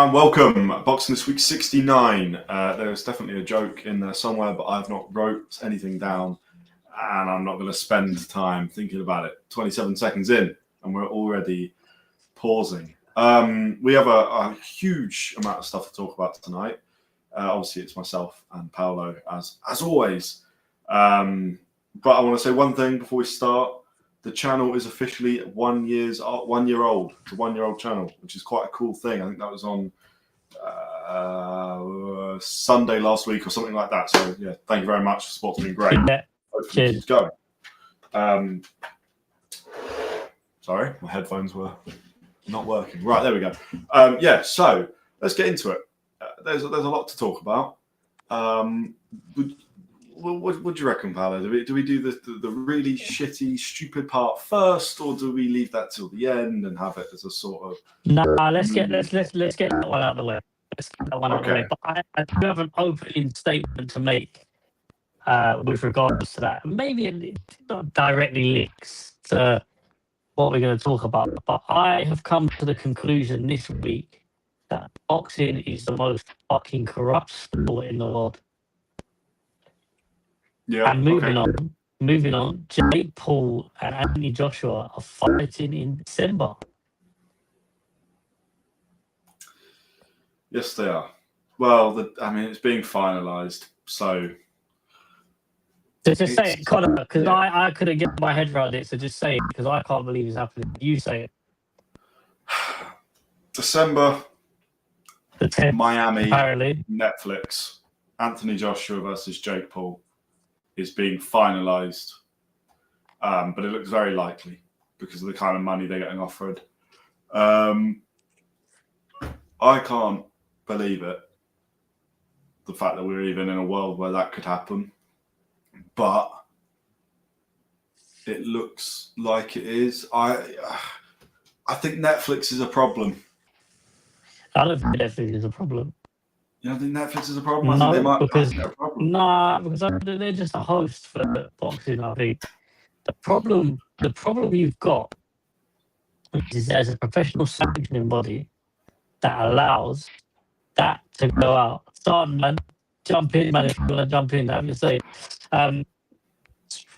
and welcome. Boxing This Week 69. There's definitely a joke in there somewhere, but I've not wrote anything down, and I'm not going to spend time thinking about it. 27 seconds in, and we're already pausing. We have a huge amount of stuff to talk about tonight. Obviously, it's myself and Paolo, as always. But I want to say one thing before we start. The channel is officially 1 year old. It's a 1 year old channel, which is quite a cool thing. I think that was on Sunday last week or something like that. So yeah, thank you very much. Support's been great. Yeah. Hopefully it keeps going. Sorry, my headphones were not working. Right, there we go. Yeah, so let's get into it. There's a lot to talk about. What do you reckon, Paolo? Do we do the really shitty, stupid part first, or do we leave that till the end and have it as a sort of? Let's get that one out of the way. Let's get that one out of the way. But I do have an opening statement to make with regards to that. Maybe it not directly links to what we're going to talk about, but I have come to the conclusion this week that boxing is the most fucking corrupt sport in the world. Yeah. And moving on. Jake Paul and Anthony Joshua are fighting in December. Yes, they are. Well, it's being finalised, so. Just say it, Conor, because I couldn't get my head around it. So just say it, because I can't believe it's happening. You say it. December. The 10th, Miami. Apparently. Netflix. Anthony Joshua versus Jake Paul is being finalised, but it looks very likely because of the kind of money they're getting offered. I can't believe it, the fact that we're even in a world where that could happen, but it looks like it is. I think Netflix is a problem. I don't think Netflix is a problem. You don't think Netflix is a problem? No, I think they might because be a problem. because they're just a host for boxing. I think the problem you've got is there's a professional sanctioning body that allows that to go out. Start, man, jump in, man. If you want to jump in, have your say.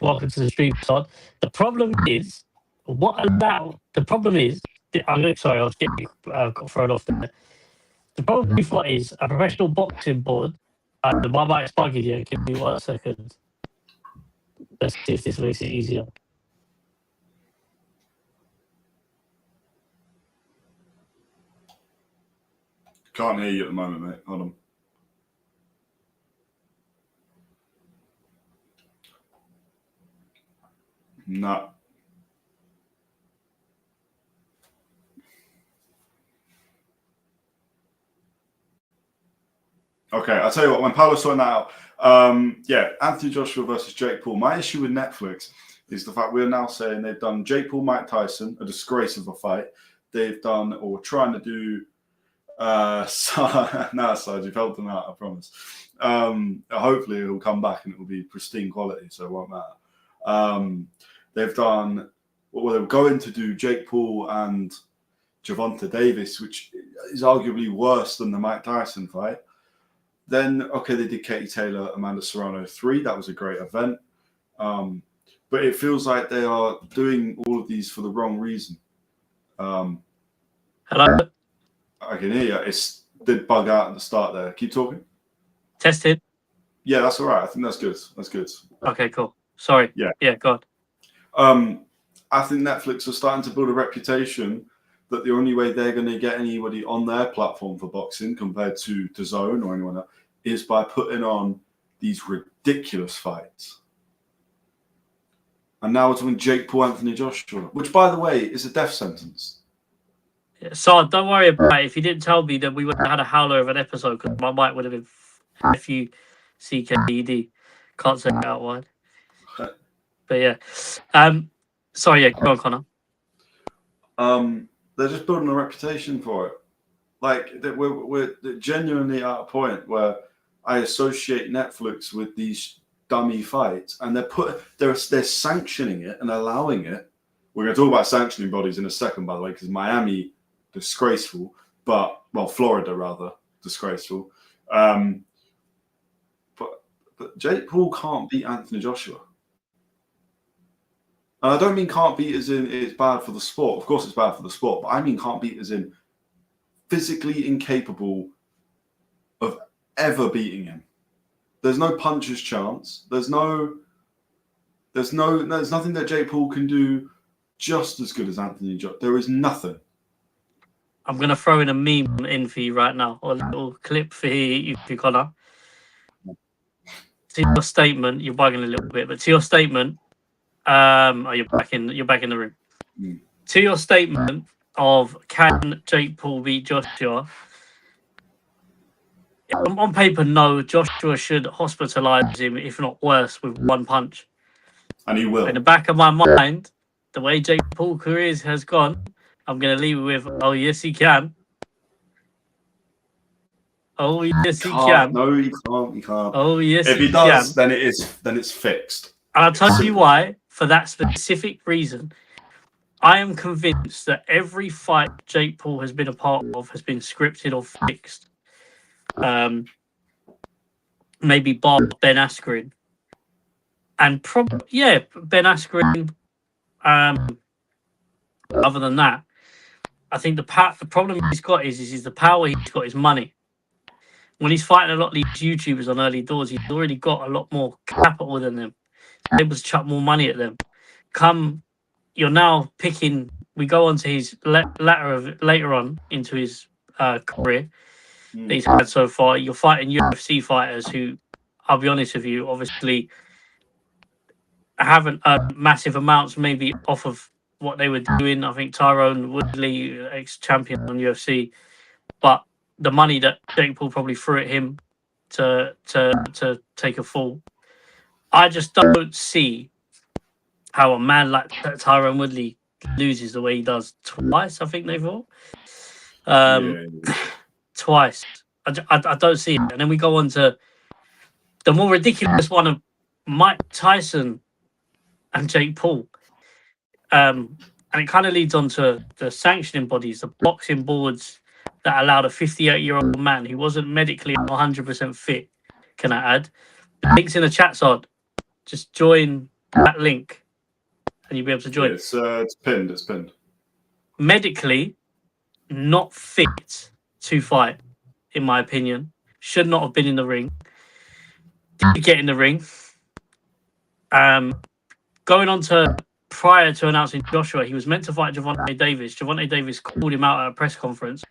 Welcome to the stream, son. The problem is sorry, I was getting got thrown off there. The problem we've got is a professional boxing board. My mic's bugging here. Give me 1 second. Let's see if this makes it easier. Can't hear you at the moment, mate. Hold on. No. Okay, I'll tell you what, when Paolo's sorting that out, Anthony Joshua versus Jake Paul. My issue with Netflix is the fact we're now saying they've done Jake Paul, Mike Tyson, a disgrace of a fight. They've done, or we're trying to do, Sarge, you've helped them out, I promise. Hopefully it'll come back and it will be pristine quality, so it won't matter. They've done, they were going to do Jake Paul and Gervonta Davis, which is arguably worse than the Mike Tyson fight. Then, they did Katie Taylor, Amanda Serrano 3. That was a great event. But it feels like they are doing all of these for the wrong reason. Hello? I can hear you. It did bug out at the start there. Keep talking. Tested. Yeah, that's all right. I think that's good. That's good. Okay, cool. Sorry. Yeah, go on. I think Netflix are starting to build a reputation that the only way they're going to get anybody on their platform for boxing compared to DAZN or anyone else is by putting on these ridiculous fights. And now we're talking Jake Paul, Anthony Joshua, which, by the way, is a death sentence. Yeah, so don't worry about it. If you didn't tell me, then we would have had a howler of an episode because my mic would have been FUCKED. Can't say it out wide. But yeah. Sorry, yeah, go on, Conor. They're just building a reputation for it. Like, we're genuinely at a point where I associate Netflix with these dummy fights, and they're sanctioning it and allowing it. We're going to talk about sanctioning bodies in a second, by the way, because Miami, disgraceful. but Florida rather, disgraceful. But Jake Paul can't beat Anthony Joshua. And I don't mean can't beat as in it's bad for the sport. Of course it's bad for the sport, but I mean can't beat as in physically incapable of ever beating him. There's no puncher's chance. There's nothing that Jake Paul can do just as good as Anthony Joshua. There is nothing. I'm going to throw in a meme in for you right now, or a little clip for you, Conor. To your statement, you're bugging a little bit, but to your statement, you're back in the room. Mm. To your statement of can Jake Paul beat Joshua? On paper, no. Joshua should hospitalize him, if not worse, with one punch. And he will. In the back of my mind, the way Jake Paul's career has gone, I'm going to leave it with, oh, yes, he can. Oh, yes, he can. No, he can't. He can't. Oh, yes, if he does, then it's fixed. And I'll tell you why. For that specific reason, I am convinced that every fight Jake Paul has been a part of has been scripted or fixed. Maybe bar Ben Askren. And Ben Askren. Other than that, I think the problem he's got is the power he's got is money. When he's fighting a lot of these YouTubers on early doors, he's already got a lot more capital than them. He's able to chuck more money at them. You're now picking. We go on to his later on into his career that he's had so far. You're fighting UFC fighters who, I'll be honest with you, obviously haven't earned massive amounts, maybe off of what they were doing. I think Tyrone Woodley, ex-champion on UFC, but the money that Jake Paul probably threw at him to take a fall. I just don't see how a man like Tyrone Woodley loses the way he does twice. I think they've all twice. I don't see it. And then we go on to the more ridiculous one of Mike Tyson and Jake Paul. And it kind of leads on to the sanctioning bodies, the boxing boards that allowed a 58-year-old man who wasn't medically 100% fit. Can I add? The link's in the chat, Sod. Just join that link and you'll be able to join. It's pinned. It's pinned. Medically not fit to fight, in my opinion. Should not have been in the ring. Did get in the ring. Going on to prior to announcing Joshua, he was meant to fight Gervonta Davis. Gervonta Davis called him out at a press conference.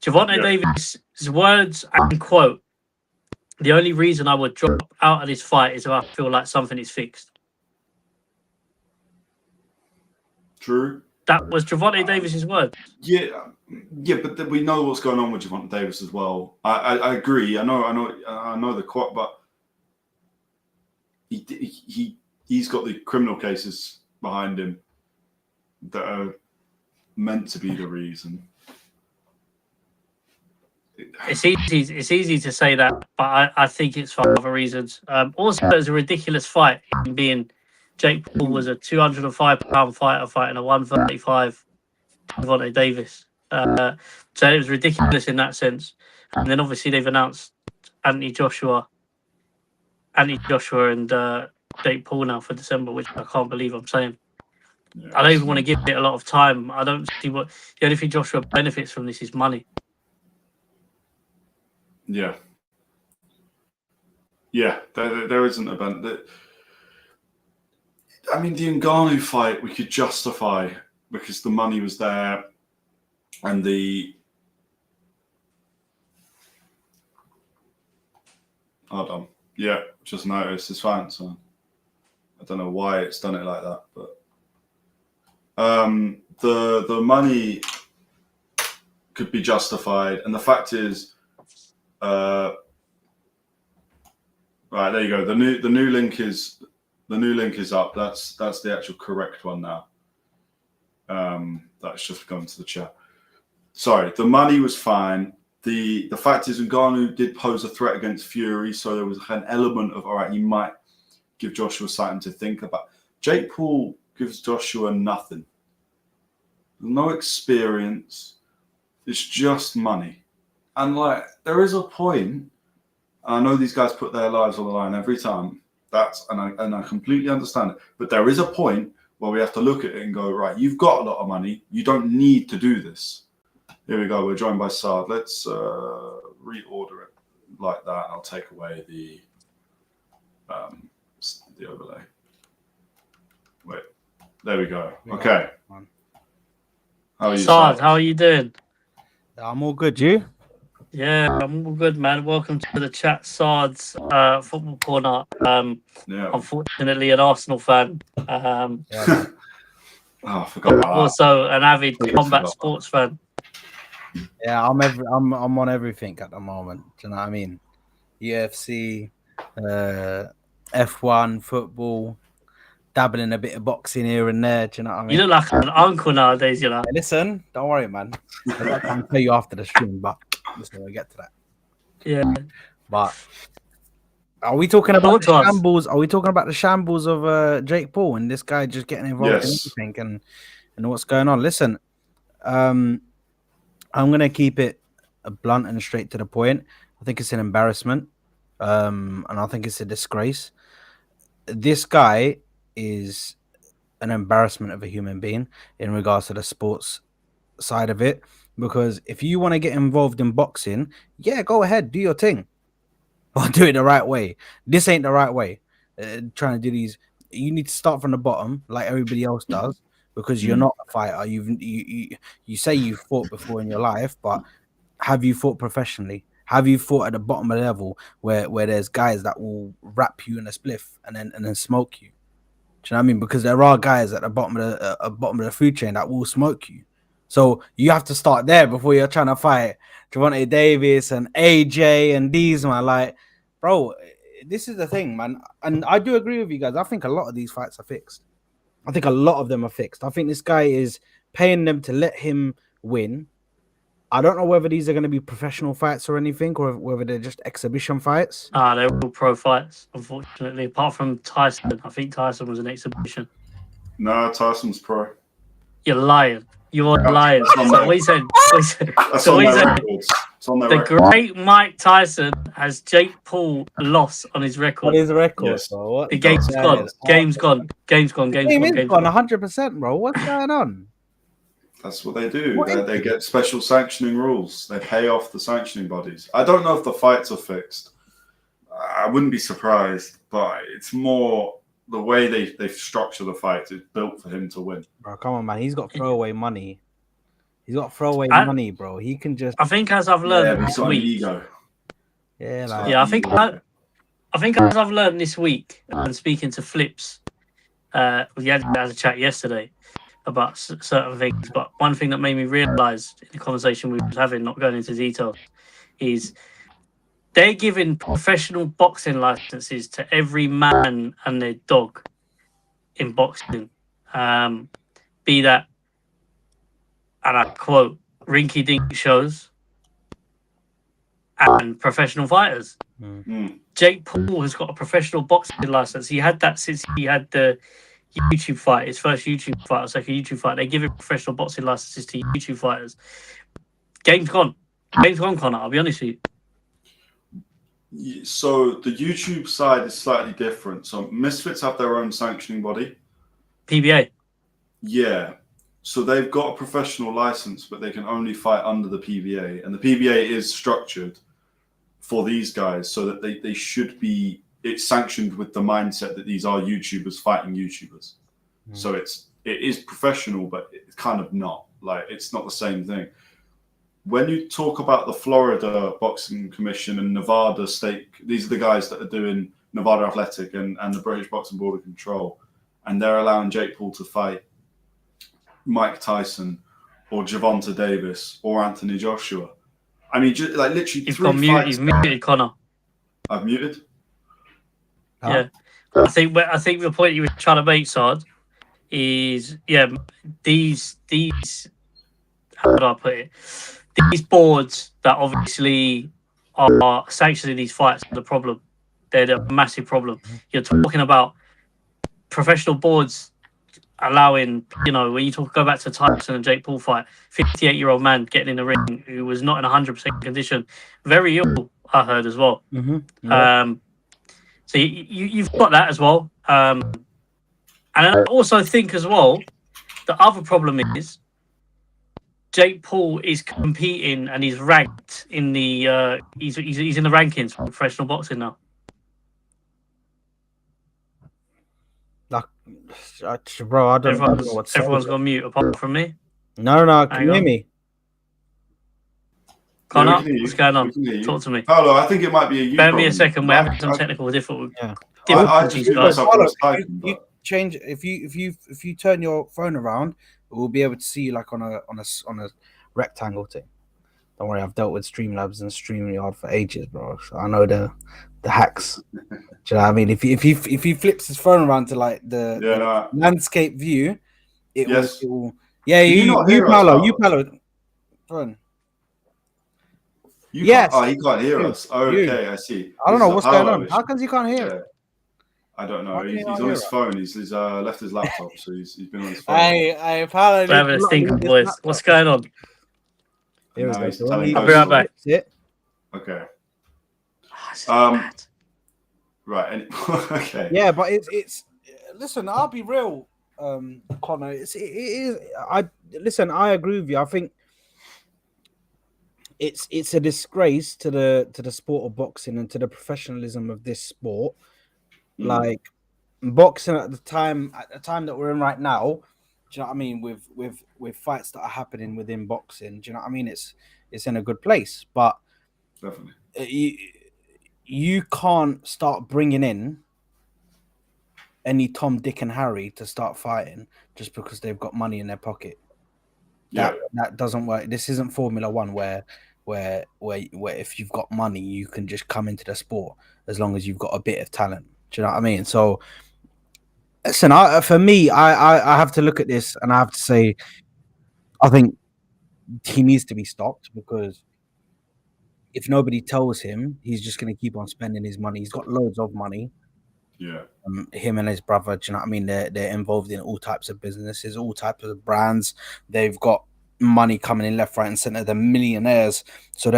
Gervonta Davis' words and quote, "The only reason I would drop out of this fight is if I feel like something is fixed." True. That was Gervonta Davis' words. Yeah, but we know what's going on with Gervonta Davis as well. I agree. I know the quote, but he's got the criminal cases behind him that are meant to be the reason. It's easy to say that, but I think it's for other reasons. Also, there's a ridiculous fight in being Jake Paul was a 205-pound fighter fighting a 135 Gervonta Davis. So it was ridiculous in that sense. And then obviously they've announced Anthony Joshua and Jake Paul now for December, which I can't believe I'm saying. Yeah, I don't even want to give it a lot of time. I don't see what the only thing Joshua benefits from this is money. Yeah. There isn't a benefit. I mean, the Ngannou fight we could justify because the money was there, and hold on. Yeah, just noticed it's fine. So I don't know why it's done it like that, but the money could be justified, and the fact is, right there you go. The new link is up. That's the actual correct one now. That's just gone to the chat. Sorry, the money was fine. The fact is, Ngannou did pose a threat against Fury, so there was an element of, all right, he might give Joshua something to think about. Jake Paul gives Joshua nothing. No experience. It's just money. And like, there is a point. I know these guys put their lives on the line every time. And I completely understand it. But there is a point where we have to look at it and go, right, you've got a lot of money. You don't need to do this. Here we go. We're joined by Saad. Let's reorder it like that. I'll take away the overlay. Wait. There we go. Okay. How are you, Saad, how are you doing? I'm all good. You? Yeah, I'm all good, man. Welcome to the chat, Saad's football corner. Yeah. Unfortunately, an Arsenal fan. Oh, I forgot about that. Also, an avid combat sports fan. Yeah, I'm on everything at the moment. Do you know what I mean? UFC, F1, football, dabbling a bit of boxing here and there. Do you know what I mean? You look like an uncle nowadays, you know. Hey, listen, don't worry, man. I'll tell you after the stream, but listen, we'll get to that. Yeah. But are we talking about the shambles? Are we talking about the shambles of Jake Paul and this guy just getting involved in everything and what's going on? Listen, I'm gonna keep it blunt and straight to the point. I think it's an embarrassment, and I think it's a disgrace. This guy is an embarrassment of a human being in regards to the sports side of it. Because if you want to get involved in boxing, yeah, go ahead, do your thing, but do it the right way. This ain't the right way. Trying to do these, you need to start from the bottom like everybody else does. Because you're not a fighter. You say you've fought before in your life, but have you fought professionally? Have you fought at the bottom of the level where there's guys that will wrap you in a spliff and then smoke you? Do you know what I mean? Because there are guys at the bottom of the food chain that will smoke you. So you have to start there before you're trying to fight Gervonta Davis and AJ and these, man. Like, bro, this is the thing, man. And I do agree with you guys. I think a lot of these fights are fixed. I think a lot of them are fixed. I think this guy is paying them to let him win. I don't know whether these are going to be professional fights or anything, or whether they're just exhibition fights. They're all pro fights, unfortunately. Apart from Tyson. I think Tyson was an exhibition. No, Tyson's pro. You're lying. You're lying. So we said, the great Mike Tyson has Jake Paul lost on his record. On his record, yes. Bro. The game's gone. Game's gone. Game's gone. Game's gone. 100%, bro. What's going on? That's what they do. They get special sanctioning rules. They pay off the sanctioning bodies. I don't know if the fights are fixed. I wouldn't be surprised, but it's more the way they structure the fights is built for him to win. Bro, come on, man. He's got throwaway money. He's got throwaway money, bro. He can just. I think as I've learned this week. Ego. Yeah, like, yeah. I think as I've learned this week and speaking to Flips, we had a chat yesterday about certain things. But one thing that made me realise in the conversation we was having, not going into detail, is they're giving professional boxing licenses to every man and their dog in boxing. Be that, and I quote, rinky-dink shows and professional fighters. Jake Paul has got a professional boxing license. He had that since he had the YouTube fight, his first YouTube fight, or second YouTube fight. They give him professional boxing licenses to YouTube fighters. Game's gone. Game's gone, Conor. I'll be honest with you. So the YouTube side is slightly different. So Misfits have their own sanctioning body. PBA. Yeah. So they've got a professional license, but they can only fight under the PBA. And the PBA is structured for these guys so that they should be, it's sanctioned with the mindset that these are YouTubers fighting YouTubers. So it is professional, but it's kind of not. Like, it's not the same thing. When you talk about the Florida Boxing Commission and Nevada State, these are the guys that are doing Nevada Athletic and the British Boxing Board of Control, and they're allowing Jake Paul to fight Mike Tyson or Gervonta Davis or Anthony Joshua. I mean, just, like, literally You've got muted. You've muted, Conor. I've muted? Yeah. I think the point you were trying to make, Saad, is, yeah, these how do I put it? These boards that obviously are sanctioning these fights are the problem. They're the massive problem. You're talking about professional boards allowing, when you go back to Tyson and Jake Paul fight, 58-year-old man getting in the ring who was not in 100% condition, very ill, I heard as well. Yeah. So you've got that as well. And I also think as well, the other problem is Jake Paul is competing and he's ranked in the he's in the rankings for professional boxing now. Like, bro, I don't know what to say. Everyone's gone mute apart from me. No, can you hear me? Connor, what's going on? Talk to me. Hello, I think it might be a you. Bear me a second. We're having some technical difficulties. You change if you turn your phone around, we'll be able to see you like on a rectangle thing. Don't worry, I've dealt with Streamlabs and StreamYard for ages, bro. So I know the hacks. Do you know what I mean? If he flips his phone around to like the landscape view, it will. Yeah, you Paolo. Phone. Yes. Oh, he can't hear us. Oh, okay, I see. I don't know what's going on. How comes he can't hear it? I don't know. He's on his phone. He's left his laptop, so he's been on his phone. I apologize. We're having a stinking voice. What's going on? I'll be right back. Okay. Right. Okay. Yeah, but it's. Listen, I'll be real, Connor. It is. I agree with you. I think it's a disgrace to the sport of boxing and to the professionalism of this sport. Like boxing at the time that we're in right now, do you know what I mean? With fights that are happening within boxing, do you know what I mean? It's in a good place, but definitely you can't start bringing in any Tom, Dick, and Harry to start fighting just because they've got money in their pocket. That doesn't work. This isn't Formula One where if you've got money you can just come into the sport as long as you've got a bit of talent. Do you know what I mean? So, listen, for me, I have to look at this and I have to say, I think he needs to be stopped because if nobody tells him, he's just going to keep on spending his money. He's got loads of money. Yeah. Him and his brother, do you know what I mean? They're involved in all types of businesses, all types of brands. They've got money coming in left, right, and center. They're millionaires, so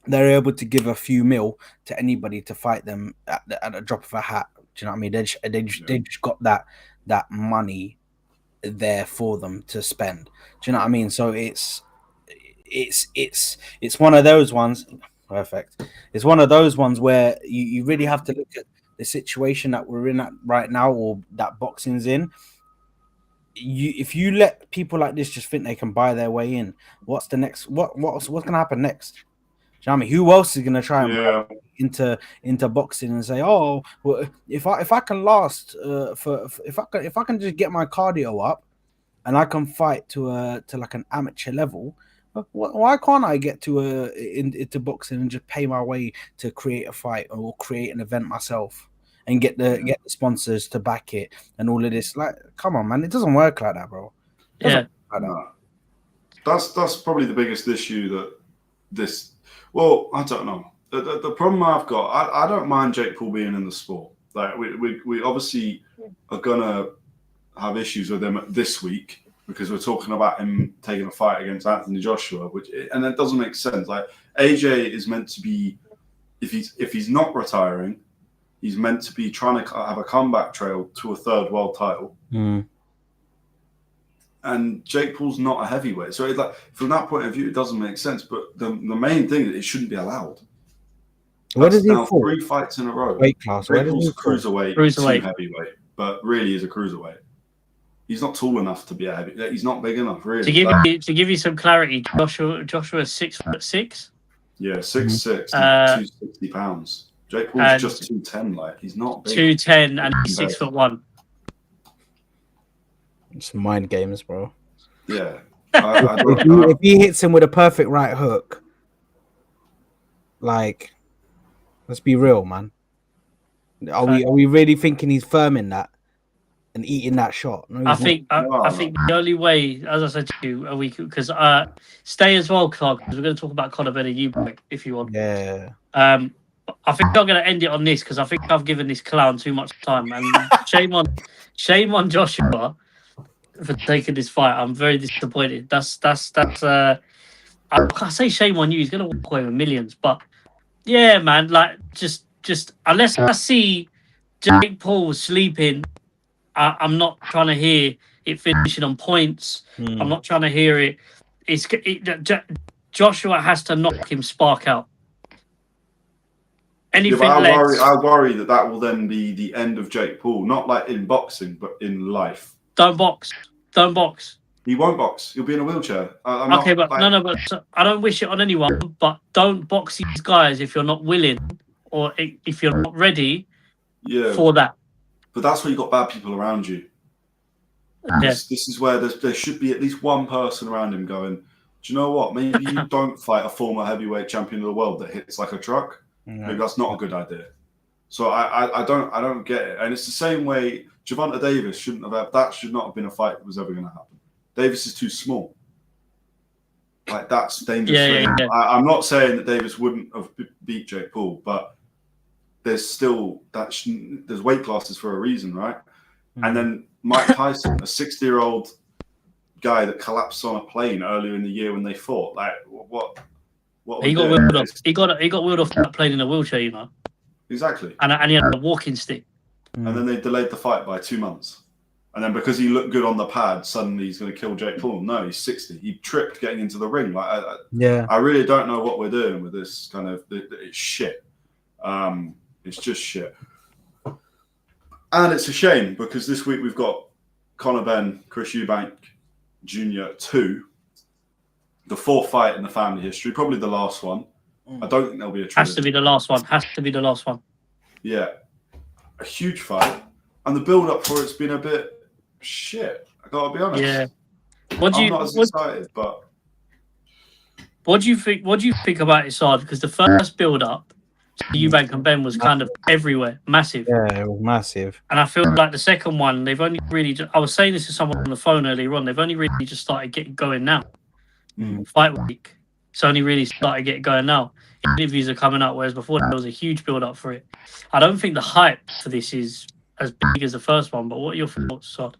they're able to give a few mil to anybody to fight them at a drop of a hat. Do you know what I mean? They just got that money there for them to spend. Do you know what I mean? So it's one of those ones. Perfect. It's one of those ones where you really have to look at the situation that we're in right now, or that boxing's in. If you let people like this just think they can buy their way in, what's the next? What's going to happen next? Do you know what I mean? Who else is going to try and into boxing and say, oh, well, if I can last if I can just get my cardio up and I can fight to like an amateur level, why can't I get into boxing and just pay my way to create a fight or create an event myself and get the sponsors to back it and all of this? Like, come on, man, it doesn't work like that, bro. Yeah, that's probably the biggest issue that this. Well, I don't know. The problem I've got, I don't mind Jake Paul being in the sport. Like we obviously are gonna have issues with him this week because we're talking about him taking a fight against Anthony Joshua, and that doesn't make sense. Like AJ is meant to be, if he's not retiring, he's meant to be trying to have a comeback trail to a third world title. And Jake Paul's not a heavyweight, so it's like from that point of view, it doesn't make sense. But the main thing is it shouldn't be allowed. Where does he now fall? 3 fights in a row. Weight class. Jake Paul's cruiserweight, to heavyweight, but really is a cruiserweight. He's not tall enough to be a heavyweight. He's not big enough, really. To give you some clarity, Joshua is 6'6". Yeah, 6'6", 260 pounds. Jake Paul's just 210. Like he's not big. 210 and he's 6'1". It's mind games, bro. Yeah. If he hits him with a perfect right hook, like, let's be real, man. Are we really thinking he's firm in that and eating that shot? No, I think the only way, as I said to you a week, because stay as well, Clark, because we're going to talk about Conor Benn and Eubank if you want. Yeah. I think I'm going to end it on this because I think I've given this clown too much time, and shame on Joshua. for taking this fight. I'm very disappointed. I can't say shame on you. He's gonna walk away with millions, but yeah, man. Like just unless I see Jake Paul sleeping, I'm not trying to hear it finishing on points. I'm not trying to hear it. Joshua has to knock him spark out. Anything less. I worry that will then be the end of Jake Paul. Not like in boxing, but in life. Don't box. He won't box. He'll be in a wheelchair. But I don't wish it on anyone. But don't box these guys if you're not willing or if you're not ready for that. But that's where you got bad people around you. This is where there should be at least one person around him going, do you know what? Maybe you don't fight a former heavyweight champion of the world that hits like a truck. Maybe that's not a good idea. So I don't get it. And it's the same way Gervonta Davis should not have been a fight that was ever going to happen. Davis is too small. Like, that's dangerous for him. I'm not saying that Davis wouldn't have beat Jake Paul, but there's still there's weight classes for a reason, right? And then Mike Tyson, a 60-year-old guy that collapsed on a plane earlier in the year when they fought. Like, what he got wheeled off. He got wheeled off that plane in a wheelchair, you know. Exactly. And he had a walking stick. And then they delayed the fight by 2 months. And then because he looked good on the pad, suddenly he's going to kill Jake Paul. No, he's 60. He tripped getting into the ring. Like, I really don't know what we're doing with this kind of. It's shit. It's just shit. And it's a shame because this week we've got Conor Benn, Chris Eubank Jr. 2, the 4th fight in the family history, probably the last one. I don't think there'll be a trilogy. Has to be the last one. Yeah. A huge fight. And the build-up for it's been a bit shit. I gotta be honest. Yeah. I'm not as excited, but what do you think about it, Sard? Because the first build-up to Eubank and Ben was kind of everywhere, massive. Yeah, it was massive. And I feel like the second one, they've only really. I was saying this to someone on the phone earlier on. They've only really just started getting going now. Fight week, it's only really started getting going now. Interviews are coming out, whereas before there was a huge build-up for it. I don't think the hype for this is as big as the first one, but what are your thoughts, Sod?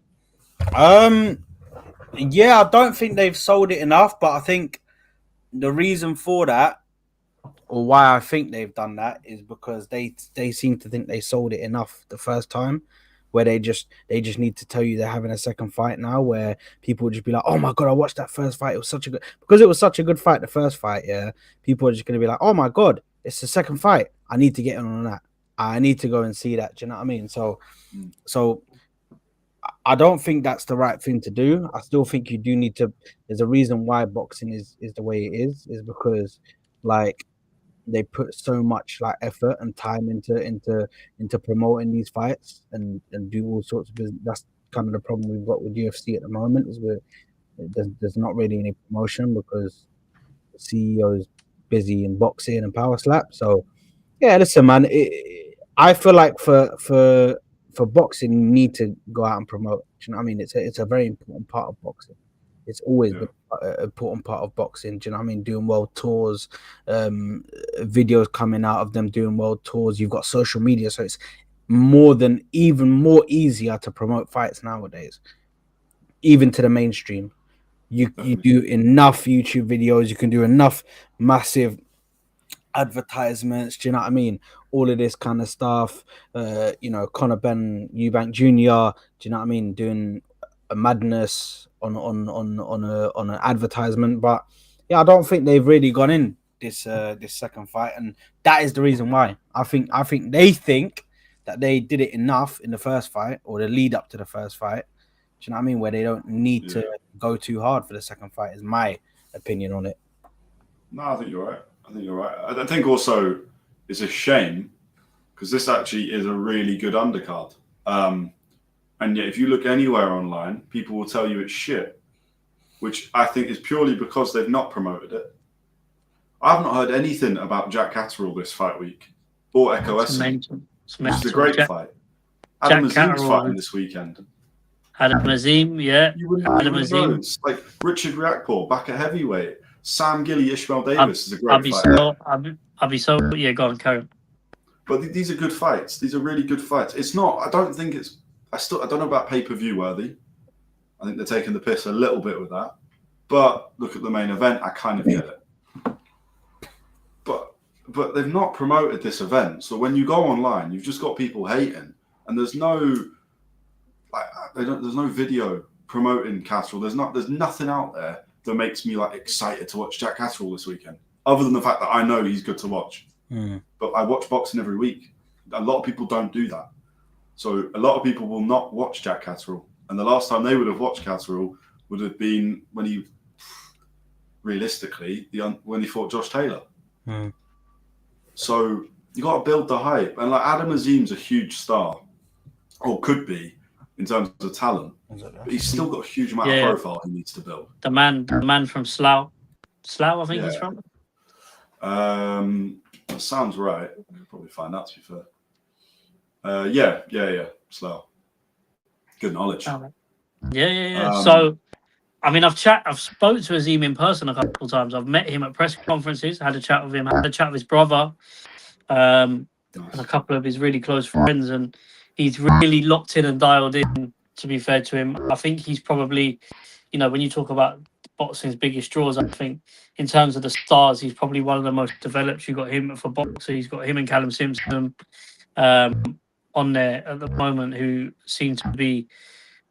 Yeah, I don't think they've sold it enough, but I think the reason for that, or why I think they've done that, is because they seem to think they sold it enough the first time, where they just need to tell you they're having a second fight now, where people would just be like, oh my god, I watched that first fight, it was such a good fight, the first fight, people are just going to be like, oh my god, it's the second fight, I need to get on that, I need to go and see that. Do you know what I mean? So I don't think that's the right thing to do. I still think you do need to. There's a reason why boxing is the way it is because like they put so much like effort and time into promoting these fights and do all sorts of business. That's kind of the problem we've got with UFC at the moment is there's not really any promotion because the CEO is busy in boxing and power slap. So yeah, listen, man. I feel like for boxing, you need to go out and promote. Do you know what I mean? It's a very important part of boxing. It's always been an important part of boxing. Do you know what I mean? Doing world tours, videos coming out of them doing world tours. You've got social media, so it's even more easier to promote fights nowadays, even to the mainstream. You do enough YouTube videos. You can do enough massive advertisements. Do you know what I mean? All of this kind of stuff. Conor Benn, Eubank Jr. Do you know what I mean? Doing a madness on an advertisement, but yeah, I don't think they've really gone in this second fight, and that is the reason why. I think they think that they did it enough in the first fight or the lead up to the first fight. Do you know what I mean? Where they don't need to go too hard for the second fight. Is my opinion on it. No, I think you're right. I think also it's a shame because this actually is a really good undercard. And yet if you look anywhere online, people will tell you it's shit, which I think is purely because they've not promoted it. I've not heard anything about Jack Catterall this fight week or Echo Essen. It's a great fight. Adam Azim's fighting this weekend. Adam Azim, yeah. Adam Azim. Like Richard Riakporhe back at heavyweight. Sam Gilly, Ishmael Davis is a great fight. Go on, Karen. But these are good fights. These are really good fights. It's not. I don't think it's. I don't know about pay-per-view worthy. I think they're taking the piss a little bit with that. But look at the main event, I kind of get it. But they've not promoted this event. So when you go online, you've just got people hating, and there's no video promoting Catterall. There's nothing out there that makes me like excited to watch Jack Catterall this weekend, other than the fact that I know he's good to watch. But I watch boxing every week. A lot of people don't do that. So a lot of people will not watch Jack Catterall. And the last time they would have watched Catterall would have been when he fought Josh Taylor. So you got to build the hype. And like Adam Azim's a huge star, or could be, in terms of talent. But he's still got a huge amount of profile he needs to build. The man from Slough. Slough, I think he's from. That sounds right. I could probably find that, to be fair. Yeah. Slough. Good knowledge. Yeah. So, I mean, I've spoke to Azim in person a couple of times. I've met him at press conferences, had a chat with him, had a chat with his brother, and a couple of his really close friends, and he's really locked in and dialed in, to be fair to him. I think he's probably, when you talk about boxing's biggest draws, I think in terms of the stars, he's probably one of the most developed. You've got him for boxing, he's got him and Callum Simpson on there at the moment, who seem to be,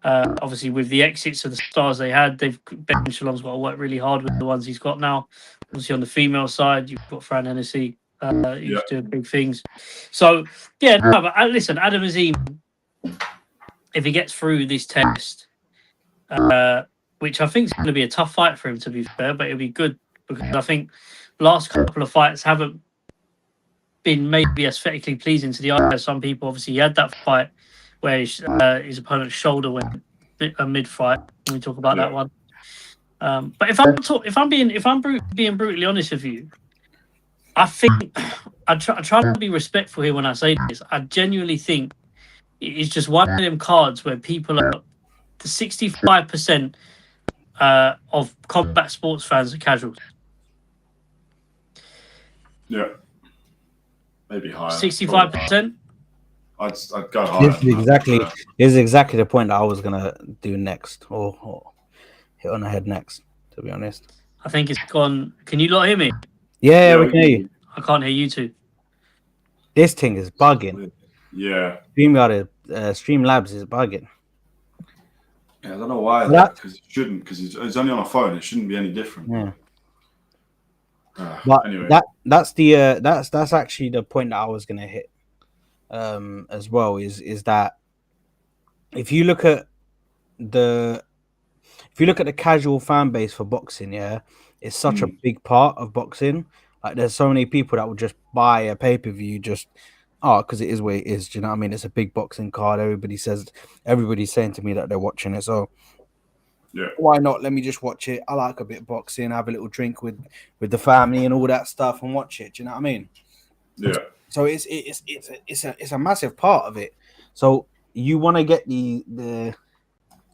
obviously with the exits of the stars they had, Ben Shalom's got to work really hard with the ones he's got now. Obviously on the female side, you've got Fran Hennessy, who's doing big things. So but listen, Adam Azim, if he gets through this test, which I think is going to be a tough fight for him, to be fair, but it'll be good, because I think last couple of fights haven't been maybe aesthetically pleasing to the eye of some people. Obviously, he had that fight where his opponent's shoulder went mid-fight. When we talk about that one, but if I'm being brutally honest with you, I think I try to be respectful here when I say this. I genuinely think it's just one of them cards where people are, the 65% of combat sports fans are casuals. Yeah, maybe higher. 65%. I'd go higher. This is exactly the point that I was gonna do next, or hit on the head next. To be honest, I think it's gone. Can you not hear me? Yeah, we can hear you. I can't hear you too. This thing is bugging. Yeah. Streamlabs is bugging. Yeah, I don't know why. Because it shouldn't. Because it's only on a phone. It shouldn't be any different. Yeah. But anyway, that's actually the point that I was gonna hit. As well is that if you look at the casual fan base for boxing, it's such a big part of boxing. Like there's so many people that will just buy a pay-per-view just because it is what it is. Do you know what I mean? It's a big boxing card. Everybody's saying to me that they're watching it, so why not? Let me just watch it. I like a bit of boxing, have a little drink with the family and all that stuff, and watch it. Do you know what I mean? Yeah. So it's a massive part of it. So you want to get the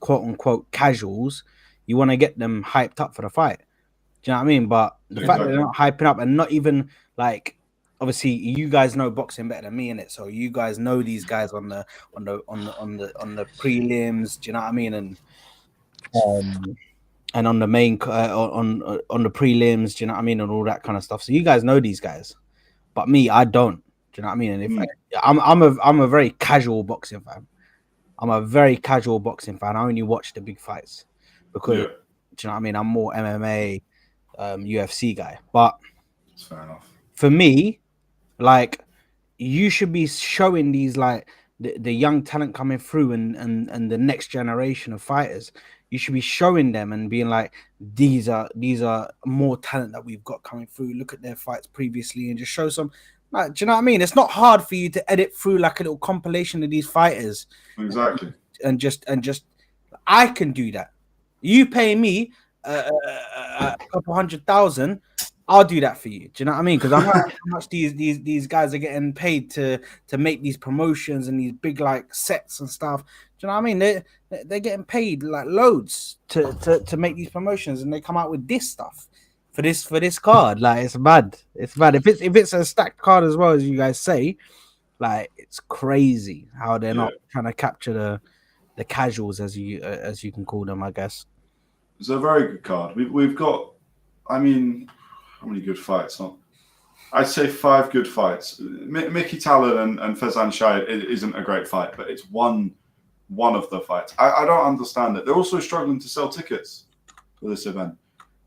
quote unquote casuals, you want to get them hyped up for the fight. Do you know what I mean? But the fact that they're not hyping up, and not even like, obviously you guys know boxing better than me, innit? So you guys know these guys on the prelims. Do you know what I mean? And on the main on the prelims. Do you know what I mean? And all that kind of stuff. So you guys know these guys, but me, I don't. Do you know what I mean? And I'm a very casual boxing fan. I'm a very casual boxing fan. I only watch the big fights because, do you know what I mean? I'm more MMA, UFC guy. But that's fair enough. For me, like, you should be showing these, like, the young talent coming through and the next generation of fighters. You should be showing them and being like, these are more talent that we've got coming through. Look at their fights previously and just show some. Like, do you know what I mean? It's not hard for you to edit through like a little compilation of these fighters. Exactly. And just I can do that. You pay me a couple 100,000, I'll do that for you. Do you know what I mean? Because I know how much these guys are getting paid to make these promotions and these big like sets and stuff. Do you know what I mean? They're getting paid like loads to make these promotions, and they come out with this stuff for this card. Like, it's bad. It's bad. If it's a stacked card as well, as you guys say, like, it's crazy how they're not trying to capture casuals, as you can call them, I guess. It's a very good card. We've got, I mean, how many good fights? I'd say 5 good fights. Mickey Talon and Fezan Shahid isn't a great fight, but it's one of the fights. I don't understand it. They're also struggling to sell tickets for this event.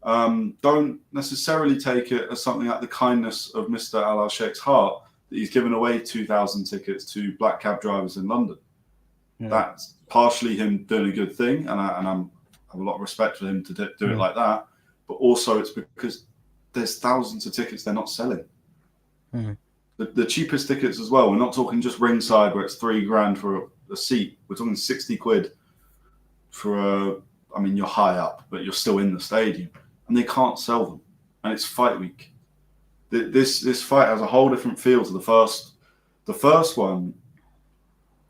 Don't necessarily take it as something like the kindness of Mr. Al Sheikh's heart that he's given away 2,000 tickets to black cab drivers in London. Yeah. That's partially him doing a good thing, and I have a lot of respect for him to do it like that. But also, it's because there's thousands of tickets they're not selling. The cheapest tickets as well. We're not talking just ringside where it's $3,000 for a seat. We're talking 60 quid for I mean, you're high up, but you're still in the stadium, and they can't sell them. And it's fight week. This fight has a whole different feel to the first. The first one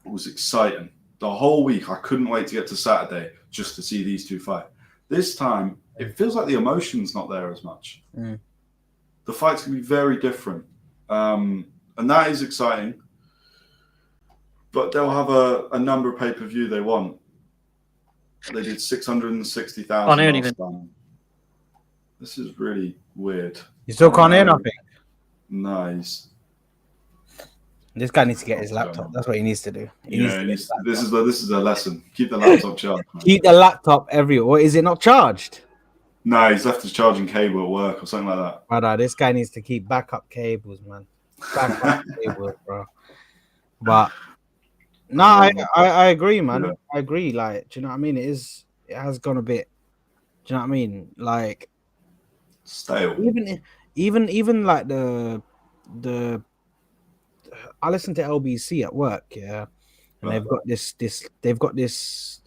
was exciting. The whole week, I couldn't wait to get to Saturday just to see these two fight. This time, it feels like the emotion's not there as much. The fights can be very different. And that is exciting. But they'll have a number of pay-per-view they want. They did 660,000 last time. This is really weird. You still can't hear nothing? Nice. This guy needs to get his laptop. That's what he needs to do. This is a lesson. Keep the laptop charged. Keep the laptop everywhere. Or is it not charged? No, he's left his charging cable at work or something like that. Brother, this guy needs to keep backup cables, man. Backup cables, bro. But no, I agree, man. Yeah. I agree. Like, do you know what I mean? It has gone a bit. Do you know what I mean? Like stale. Even like the I listen to LBC at work, yeah, and they've got this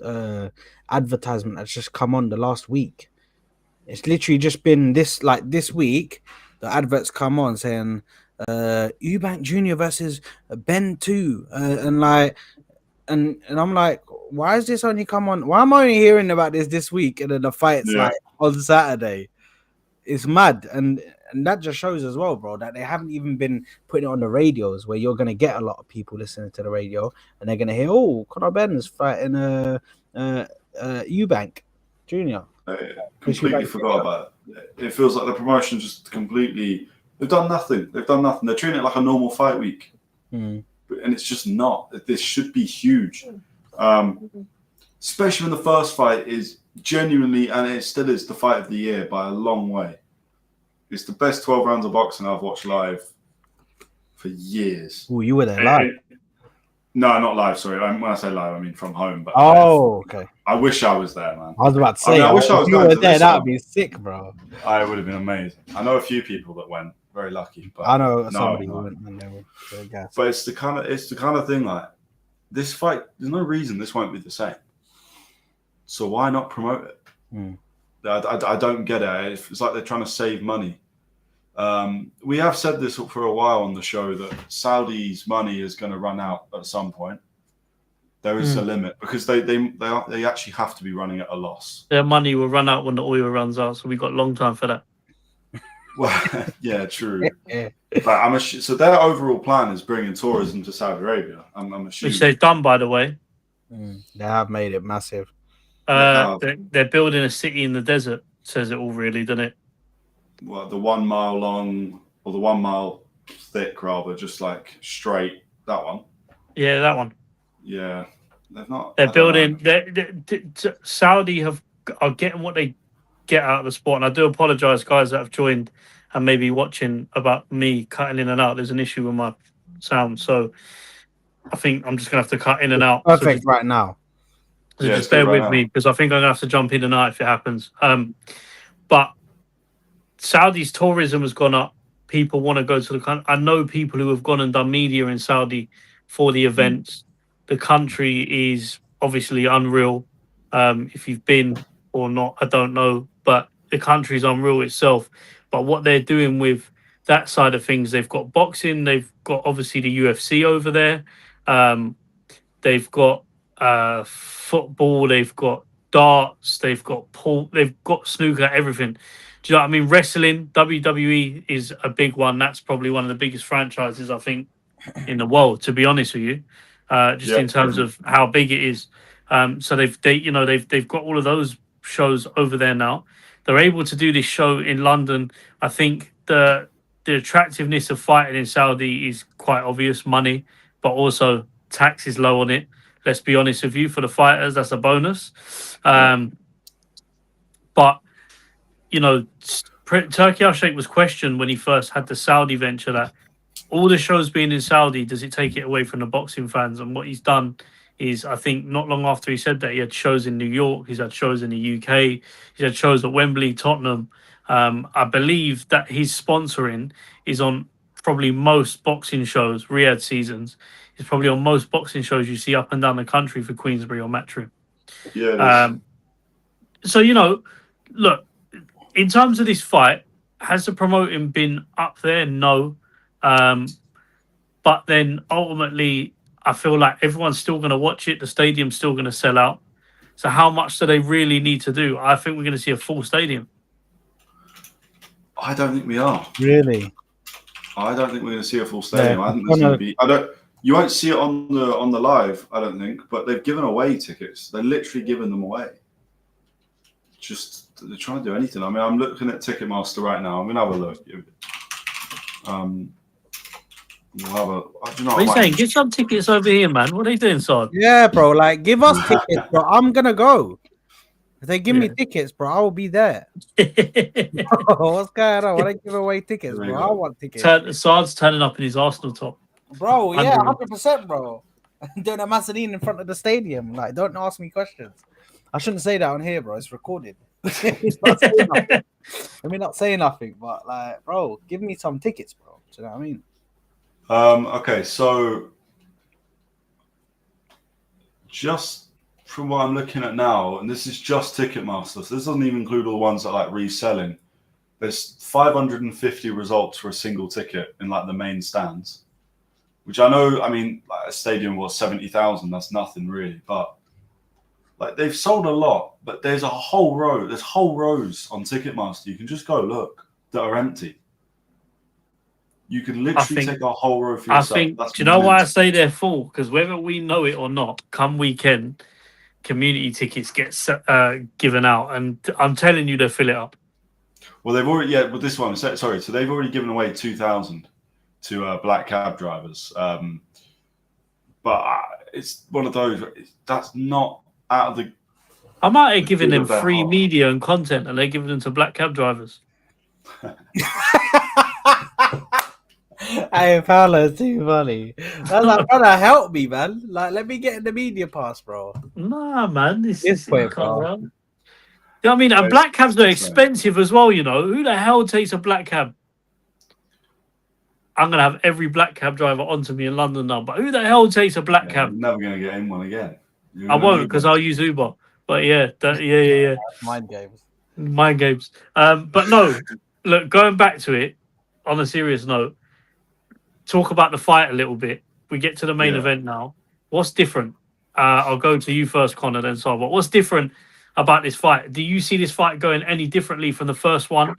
advertisement that's just come on the last week. It's literally just been this week. The adverts come on saying Eubank Jr versus Benn 2, and I'm like, why is this only come on? Why am I only hearing about this week? And then the fight's like on Saturday. It's mad, and that just shows as well, bro, that they haven't even been putting it on the radios where you're gonna get a lot of people listening to the radio and they're gonna hear, oh, Conor Benn is fighting Eubank Jr. I completely forgot about it. It feels like the promotion just completely. They've done nothing. They're treating it like a normal fight week, and it's just not. This should be huge, especially when the first fight is genuinely, and it still is, the fight of the year by a long way. It's the best 12 rounds of boxing I've watched live for years. Oh, you were there live? No, not live. Sorry, when I say live, I mean from home. But okay. I wish I was there, man. I was about to say, I wish I was there. That'd be sick, bro. I would have been amazing. I know a few people that went. Very lucky, but I know somebody who went and they were very gassed. But it's the kind of thing, like this fight. There's no reason this won't be the same. So why not promote it? I don't get it. It's like they're trying to save money. We have said this for a while on the show that Saudi's money is going to run out at some point. There is a limit because they actually have to be running at a loss. Their money will run out when the oil runs out, so we've got a long time for that. Well, yeah, true. But so their overall plan is bringing tourism to Saudi Arabia. I'm assuming, which they've done, by the way. They have made it massive. They're building a city in the desert. Says it all, really, doesn't it? Well, the 1 mile long or the 1 mile thick, rather, just like straight. That one. Yeah, that one. Yeah, they've not. They're building. Saudi are getting what they get out of the sport, and I do apologize, guys, that have joined and maybe watching about me cutting in and out. There's an issue with my sound, so I think I'm just gonna have to cut in and out. Perfect right now. So just bear with me because I think I'm gonna have to jump in and out if it happens. But Saudi's tourism has gone up. People want to go to the country. I know people who have gone and done media in Saudi for the events. The country is obviously unreal. If you've been or not, I don't know, but the country is unreal itself. But what they're doing with that side of things, they've got boxing, they've got obviously the UFC over there, they've got football, they've got darts, they've got pool, they've got snooker, everything. Do you know what I mean? Wrestling, WWE is a big one. That's probably one of the biggest franchises, I think, in the world, to be honest with you, in terms of how big it is. So they've got all of those shows over there now. They're able to do this show in London. I think the attractiveness of fighting in Saudi is quite obvious, money, but also tax is low on it. Let's be honest with you, for the fighters, that's a bonus. But, you know, Turki Al-Sheikh was questioned when he first had the Saudi venture that all the shows being in Saudi, does it take it away from the boxing fans? And what he's done is, I think not long after he said that, he had shows in New York, he's had shows in the UK, he's had shows at Wembley, Tottenham. I believe that his sponsoring is on probably most boxing shows, Riyadh seasons. It's probably on most boxing shows you see up and down the country for Queensberry or Matchroom. Yeah. So, you know, look, in terms of this fight, has the promoting been up there? No. But then ultimately, I feel like everyone's still going to watch it. The stadium's still going to sell out. So how much do they really need to do? I think we're going to see a full stadium. I don't think we are. Really? I don't think we're going to see a full stadium. Yeah. I think there's going to be. You won't see it on the live, I don't think. But they've given away tickets. They're literally giving them away. Just they're trying to do anything. I mean, I'm looking at Ticketmaster right now. I'm going to have a look. We'll have a. What are you saying? Get some tickets over here, man. What are you doing, son? Yeah, bro. Like, give us tickets, bro. I'm gonna go. If they give me tickets, bro, I will be there. What's going on? Why they give away tickets, bro? I want tickets. Saad's turning up in his Arsenal top. Bro, yeah, 100%, bro. Doing a Mazzoline in front of the stadium. Like, don't ask me questions. I shouldn't say that on here, bro. It's recorded. Let me not say nothing, but like, bro, give me some tickets, bro. Do you know what I mean? Okay, so just from what I'm looking at now, and this is just Ticketmaster, so this doesn't even include all the ones that are like reselling. There's 550 results for a single ticket in like the main stands, which I know, I mean, like a stadium was 70,000. That's nothing really, but like they've sold a lot. But there's whole rows on Ticketmaster. You can just go look that are empty. You can literally take a whole row for yourself. I think, do you know why I say they're full? Because whether we know it or not, come weekend, community tickets get given out. And I'm telling you, they'll fill it up. Well, they've already, with this one, so they've already given away 2,000 to black cab drivers. But it's one of those, that's not out of the... I might have given them free media and content, and they're giving them to black cab drivers. Hey, Paolo, too funny. I was like, brother, help me, man. Like, let me get in the media pass, bro. Nah, man. This way, bro. You know what I mean? And black cabs are expensive as well, you know. Who the hell takes a black cab? I'm going to have every black cab driver onto me in London now. But who the hell takes a black cab? I'm never going to get in one again. I won't, because I'll use Uber. But yeah. Mind games. But no, look, going back to it, on a serious note, talk about the fight a little bit. We get to the main event now. What's different? I'll go to you first, Conor, then Saad. What's different about this fight? Do you see this fight going any differently from the first one?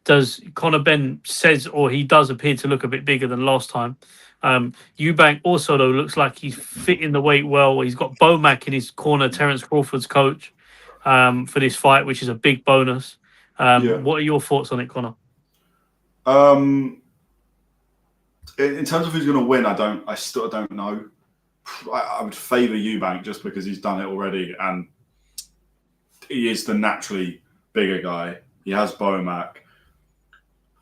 Does Conor Benn he does appear to look a bit bigger than last time? Eubank also, though, looks like he's fitting the weight well. He's got Bomac in his corner, Terence Crawford's coach, for this fight, which is a big bonus. What are your thoughts on it, Conor? In terms of who's going to win, I still don't know. I would favour Eubank just because he's done it already, and he is the naturally bigger guy. He has Bomac,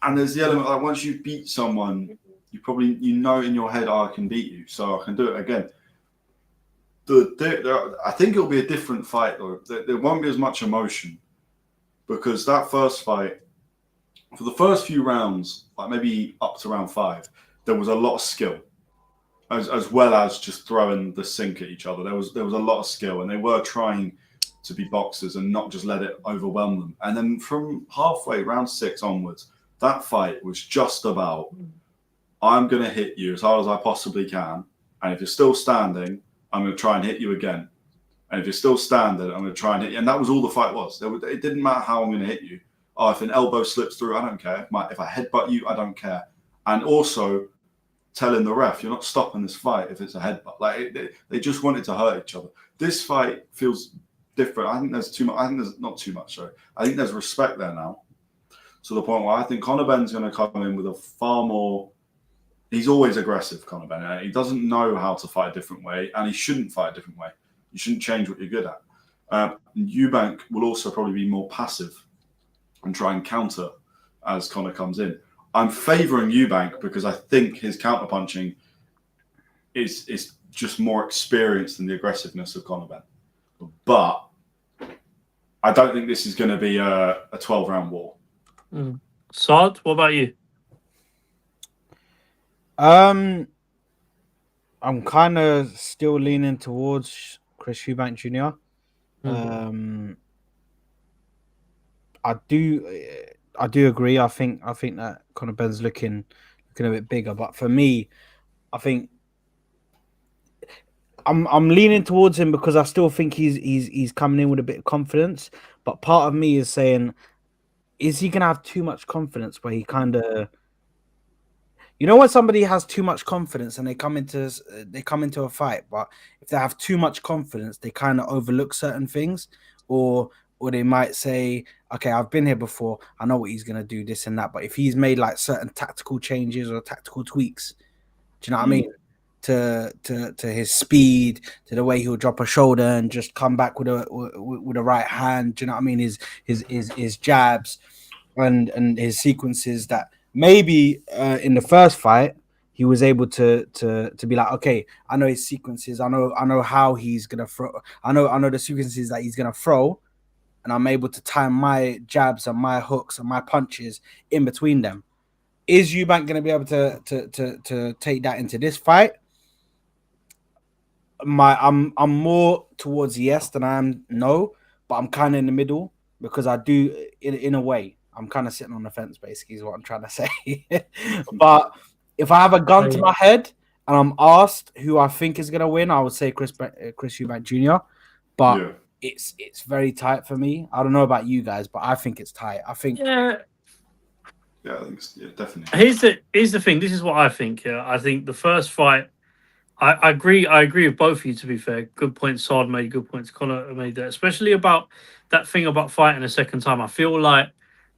and there's the element like once you beat someone, you know in your head, I can beat you, so I can do it again. I think it'll be a different fight, though. There won't be as much emotion because that first fight, for the first few rounds, like maybe up to round 5. There was a lot of skill, as well as just throwing the sink at each other. There was a lot of skill, and they were trying to be boxers and not just let it overwhelm them. And then from halfway, round 6 onwards, that fight was just about, I'm going to hit you as hard as I possibly can, and if you're still standing, I'm going to try and hit you again. And if you're still standing, I'm going to try and hit you. And that was all the fight was. It didn't matter how I'm going to hit you. Oh, if an elbow slips through, I don't care. If I headbutt you, I don't care. And also, telling the ref, you're not stopping this fight if it's a headbutt. Like they just wanted to hurt each other. This fight feels different. I think there's too much. I think there's not too much. Sorry, I think there's respect there now, to the point where I think Conor Benn's going to come in with a far more. He's always aggressive, Conor Benn. He doesn't know how to fight a different way, and he shouldn't fight a different way. You shouldn't change what you're good at. Eubank will also probably be more passive and try and counter as Conor comes in. I'm favouring Eubank because I think his counterpunching is just more experienced than the aggressiveness of Conor Benn. But I don't think this is going to be a 12-round war. Saad, what about you? I'm kind of still leaning towards Chris Eubank Jr. I do agree. I think that Conor Benn's looking a bit bigger, but for me, I think I'm leaning towards him because I still think he's coming in with a bit of confidence. But part of me is saying, is he gonna have too much confidence where he kind of, you know, when somebody has too much confidence and they come into a fight, but if they have too much confidence, they kind of overlook certain things, or they might say, okay, I've been here before, I know what he's gonna do, this and that. But if he's made like certain tactical changes or tactical tweaks, do you know what I mean? To his speed, to the way he'll drop a shoulder and just come back with a right hand. Do you know what I mean? His jabs and his sequences that maybe in the first fight he was able to be like, okay, I know his sequences, I know how he's gonna throw, I know the sequences that he's gonna throw, and I'm able to time my jabs and my hooks and my punches in between them. Is Eubank gonna be able to take that into this fight? I'm more towards yes than I am no, but I'm kind of in the middle because I do in a way I'm kind of sitting on the fence. Basically, is what I'm trying to say. But if I have a gun to my head and I'm asked who I think is gonna win, I would say Chris Eubank Jr. But it's very tight for me. I don't know about you guys, but I think it's tight. I think I think definitely. Here's the thing. This is what I think. Yeah, I think the first fight. I agree with both of you, to be fair. Good points Saad made, good points Conor made there. Especially about that thing about fighting a second time. I feel like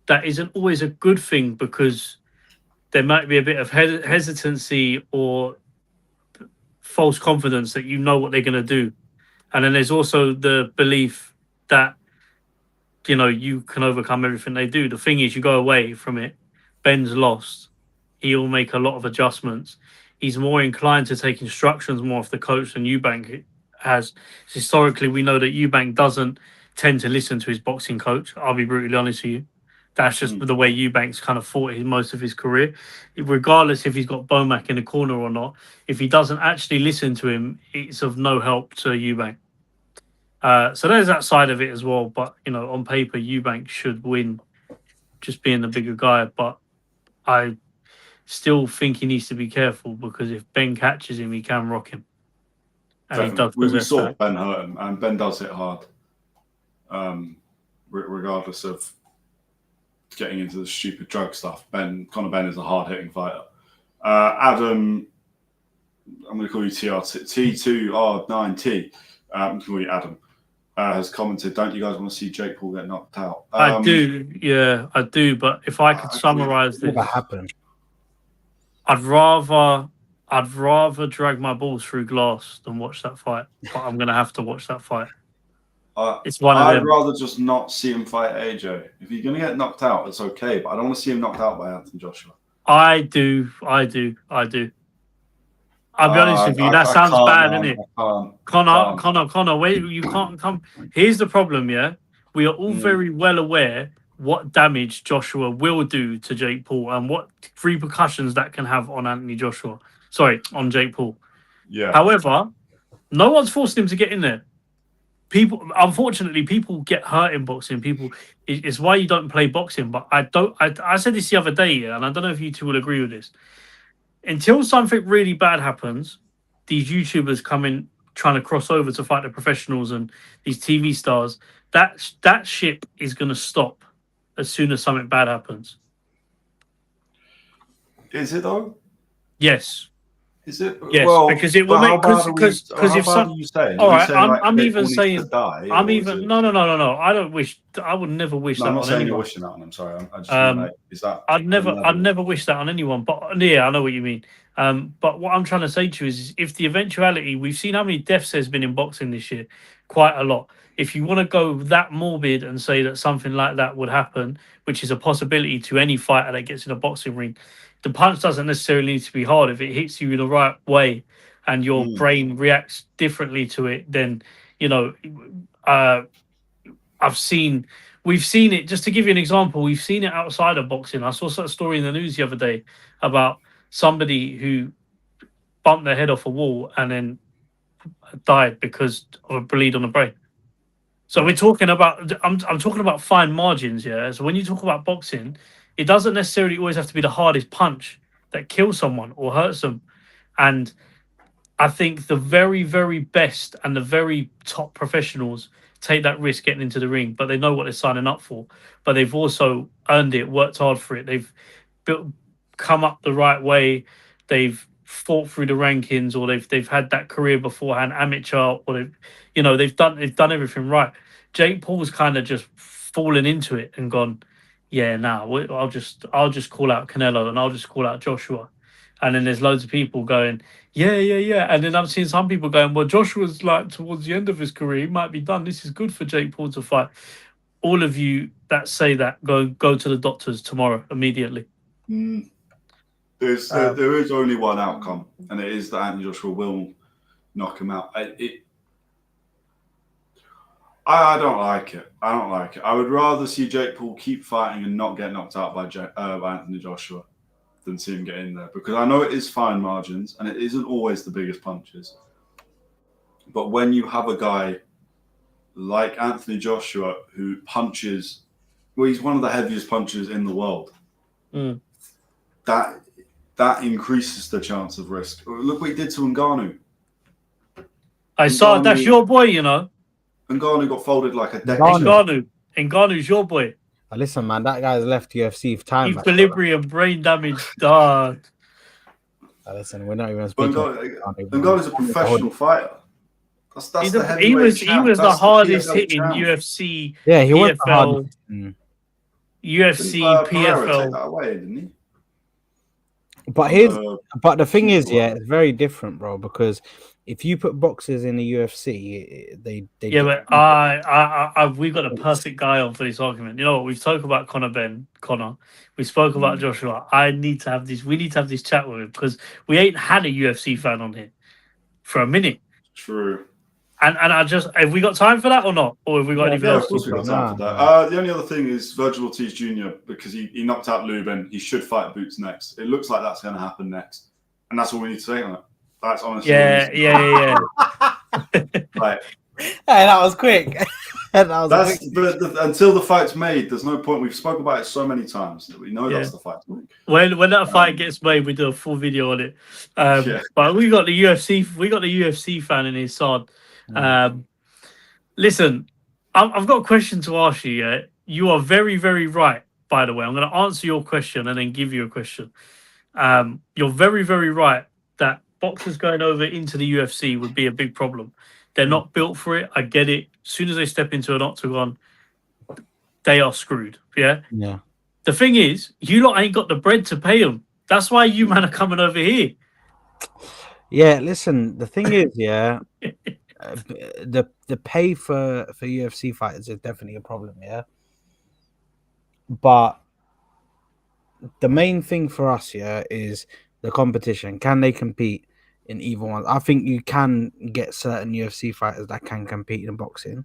that isn't always a good thing because there might be a bit of hesitancy or false confidence that you know what they're going to do. And then there's also the belief that, you know, you can overcome everything they do. The thing is, you go away from it. Ben's lost. He'll make a lot of adjustments. He's more inclined to take instructions more off the coach than Eubank has. Historically, we know that Eubank doesn't tend to listen to his boxing coach. I'll be brutally honest with you. That's just the way Eubank's kind of fought most of his career. Regardless if he's got Bomac in the corner or not, if he doesn't actually listen to him, it's of no help to Eubank. So there's that side of it as well. But, you know, on paper, Eubank should win just being the bigger guy. But I still think he needs to be careful because if Ben catches him, he can rock him. And he does. We saw Ben hurt him, and Ben does hit hard, regardless of getting into the stupid drug stuff. Conor Benn is a hard-hitting fighter. Adam, I'm going to call you T2R9T. I'm going to call you Adam. Has commented, don't you guys want to see Jake Paul get knocked out? I do, yeah, I do. But if I could summarize this, what happened? I'd rather drag my balls through glass than watch that fight. But I'm going to have to watch that fight. It's one of them. I'd rather just not see him fight AJ. If you're going to get knocked out, it's okay. But I don't want to see him knocked out by Anthony Joshua. I do. I'll be honest with you. That sounds bad, isn't it? Conor, wait, you can't come. Here's the problem, yeah? We are all very well aware what damage Joshua will do to Jake Paul and what repercussions that can have on on Jake Paul. Yeah. However, no one's forced him to get in there. Unfortunately, people get hurt in boxing. It's why you don't play boxing. But I said this the other day, yeah, and I don't know if you two will agree with this. Until something really bad happens, these YouTubers come in trying to cross over to fight the professionals and these TV stars. That ship is going to stop as soon as something bad happens. Is it though? Yes. Is it? Yes, well, because it will make because if some. you saying? All right, saying, I'm even saying. Die, I'm even no. I don't wish. I would never wish that I'm not on saying anyone. you're wishing that on them. Sorry, I just mean, like, is that? I'd never wish that on anyone. But yeah, I know what you mean. But what I'm trying to say to you is, if the eventuality, we've seen how many deaths there's been in boxing this year, quite a lot. If you want to go that morbid and say that something like that would happen, which is a possibility to any fighter that gets in a boxing ring, the punch doesn't necessarily need to be hard. If it hits you in the right way and your brain reacts differently to it, then, you know, we've seen it. Just to give you an example, we've seen it outside of boxing. I saw a story in the news the other day about somebody who bumped their head off a wall and then died because of a bleed on the brain. So we're talking about, I'm talking about fine margins, yeah. So when you talk about boxing, it doesn't necessarily always have to be the hardest punch that kills someone or hurts them. And I think the very, very best and the very top professionals take that risk getting into the ring, but they know what they're signing up for. But they've also earned it, worked hard for it. They've come up the right way. They've fought through the rankings, or they've had that career beforehand, amateur, or they've done everything right. Jake Paul's kind of just fallen into it and gone, yeah, I'll just call out Canelo and I'll just call out Joshua. And then there's loads of people going, yeah. And then I'm seeing some people going, well, Joshua's like towards the end of his career. He might be done. This is good for Jake Paul to fight. All of you that say that, go to the doctors tomorrow immediately. There is only one outcome, and it is that Anthony Joshua will knock him out. I don't like it. I would rather see Jake Paul keep fighting and not get knocked out by Anthony Joshua than see him get in there, because I know it is fine margins and it isn't always the biggest punches. But when you have a guy like Anthony Joshua who punches, well, he's one of the heaviest punchers in the world, that increases the chance of risk. Look what he did to Ngannou. I saw that's your boy, you know. Ngannou got folded like a deck. Ngannou's your boy. Listen, man, that guy's left UFC for time. Equilibrium, brain damage, dog. Listen, we're not even speaking. Ngannou's a professional fighter. That's he was the hardest hitting UFC. Yeah, he was PFL, the hardest. UFC, PFL. Take that away, didn't he? But the thing is, yeah, it's very different, bro. Because if you put boxers in the UFC, they yeah, but we got a perfect guy on for this argument. You know what? We've talked about Conor Benn, We spoke about Joshua. We need to have this chat with him, because we ain't had a UFC fan on here for a minute. True. And I just, have we got time for that or not? Or have we got anything else? Of course we got time for that. The only other thing is Vergil Ortiz Jr., because he knocked out Lubin. He should fight Boots next. It looks like that's going to happen next. And that's all we need to say on it. That's honestly. Yeah. Right. Hey, that was quick. Until the fight's made, there's no point. We've spoken about it so many times that we know that's the fight. When that fight gets made, we do a full video on it. But we got the UFC fan in his side. Listen, I've got a question to ask you. Yeah, you are very, very right. By the way, I'm going to answer your question and then give you a question. You're very, very right that boxers going over into the UFC would be a big problem. They're not built for it. I get it. As soon as they step into an octagon, they are screwed. Yeah. Yeah. The thing is, you lot ain't got the bread to pay them. That's why you man are coming over here. Yeah. Listen, the thing is, yeah, the pay for UFC fighters is definitely a problem. Yeah. But the main thing for us, yeah, is the competition. Can they compete in either one? I think you can get certain UFC fighters that can compete in boxing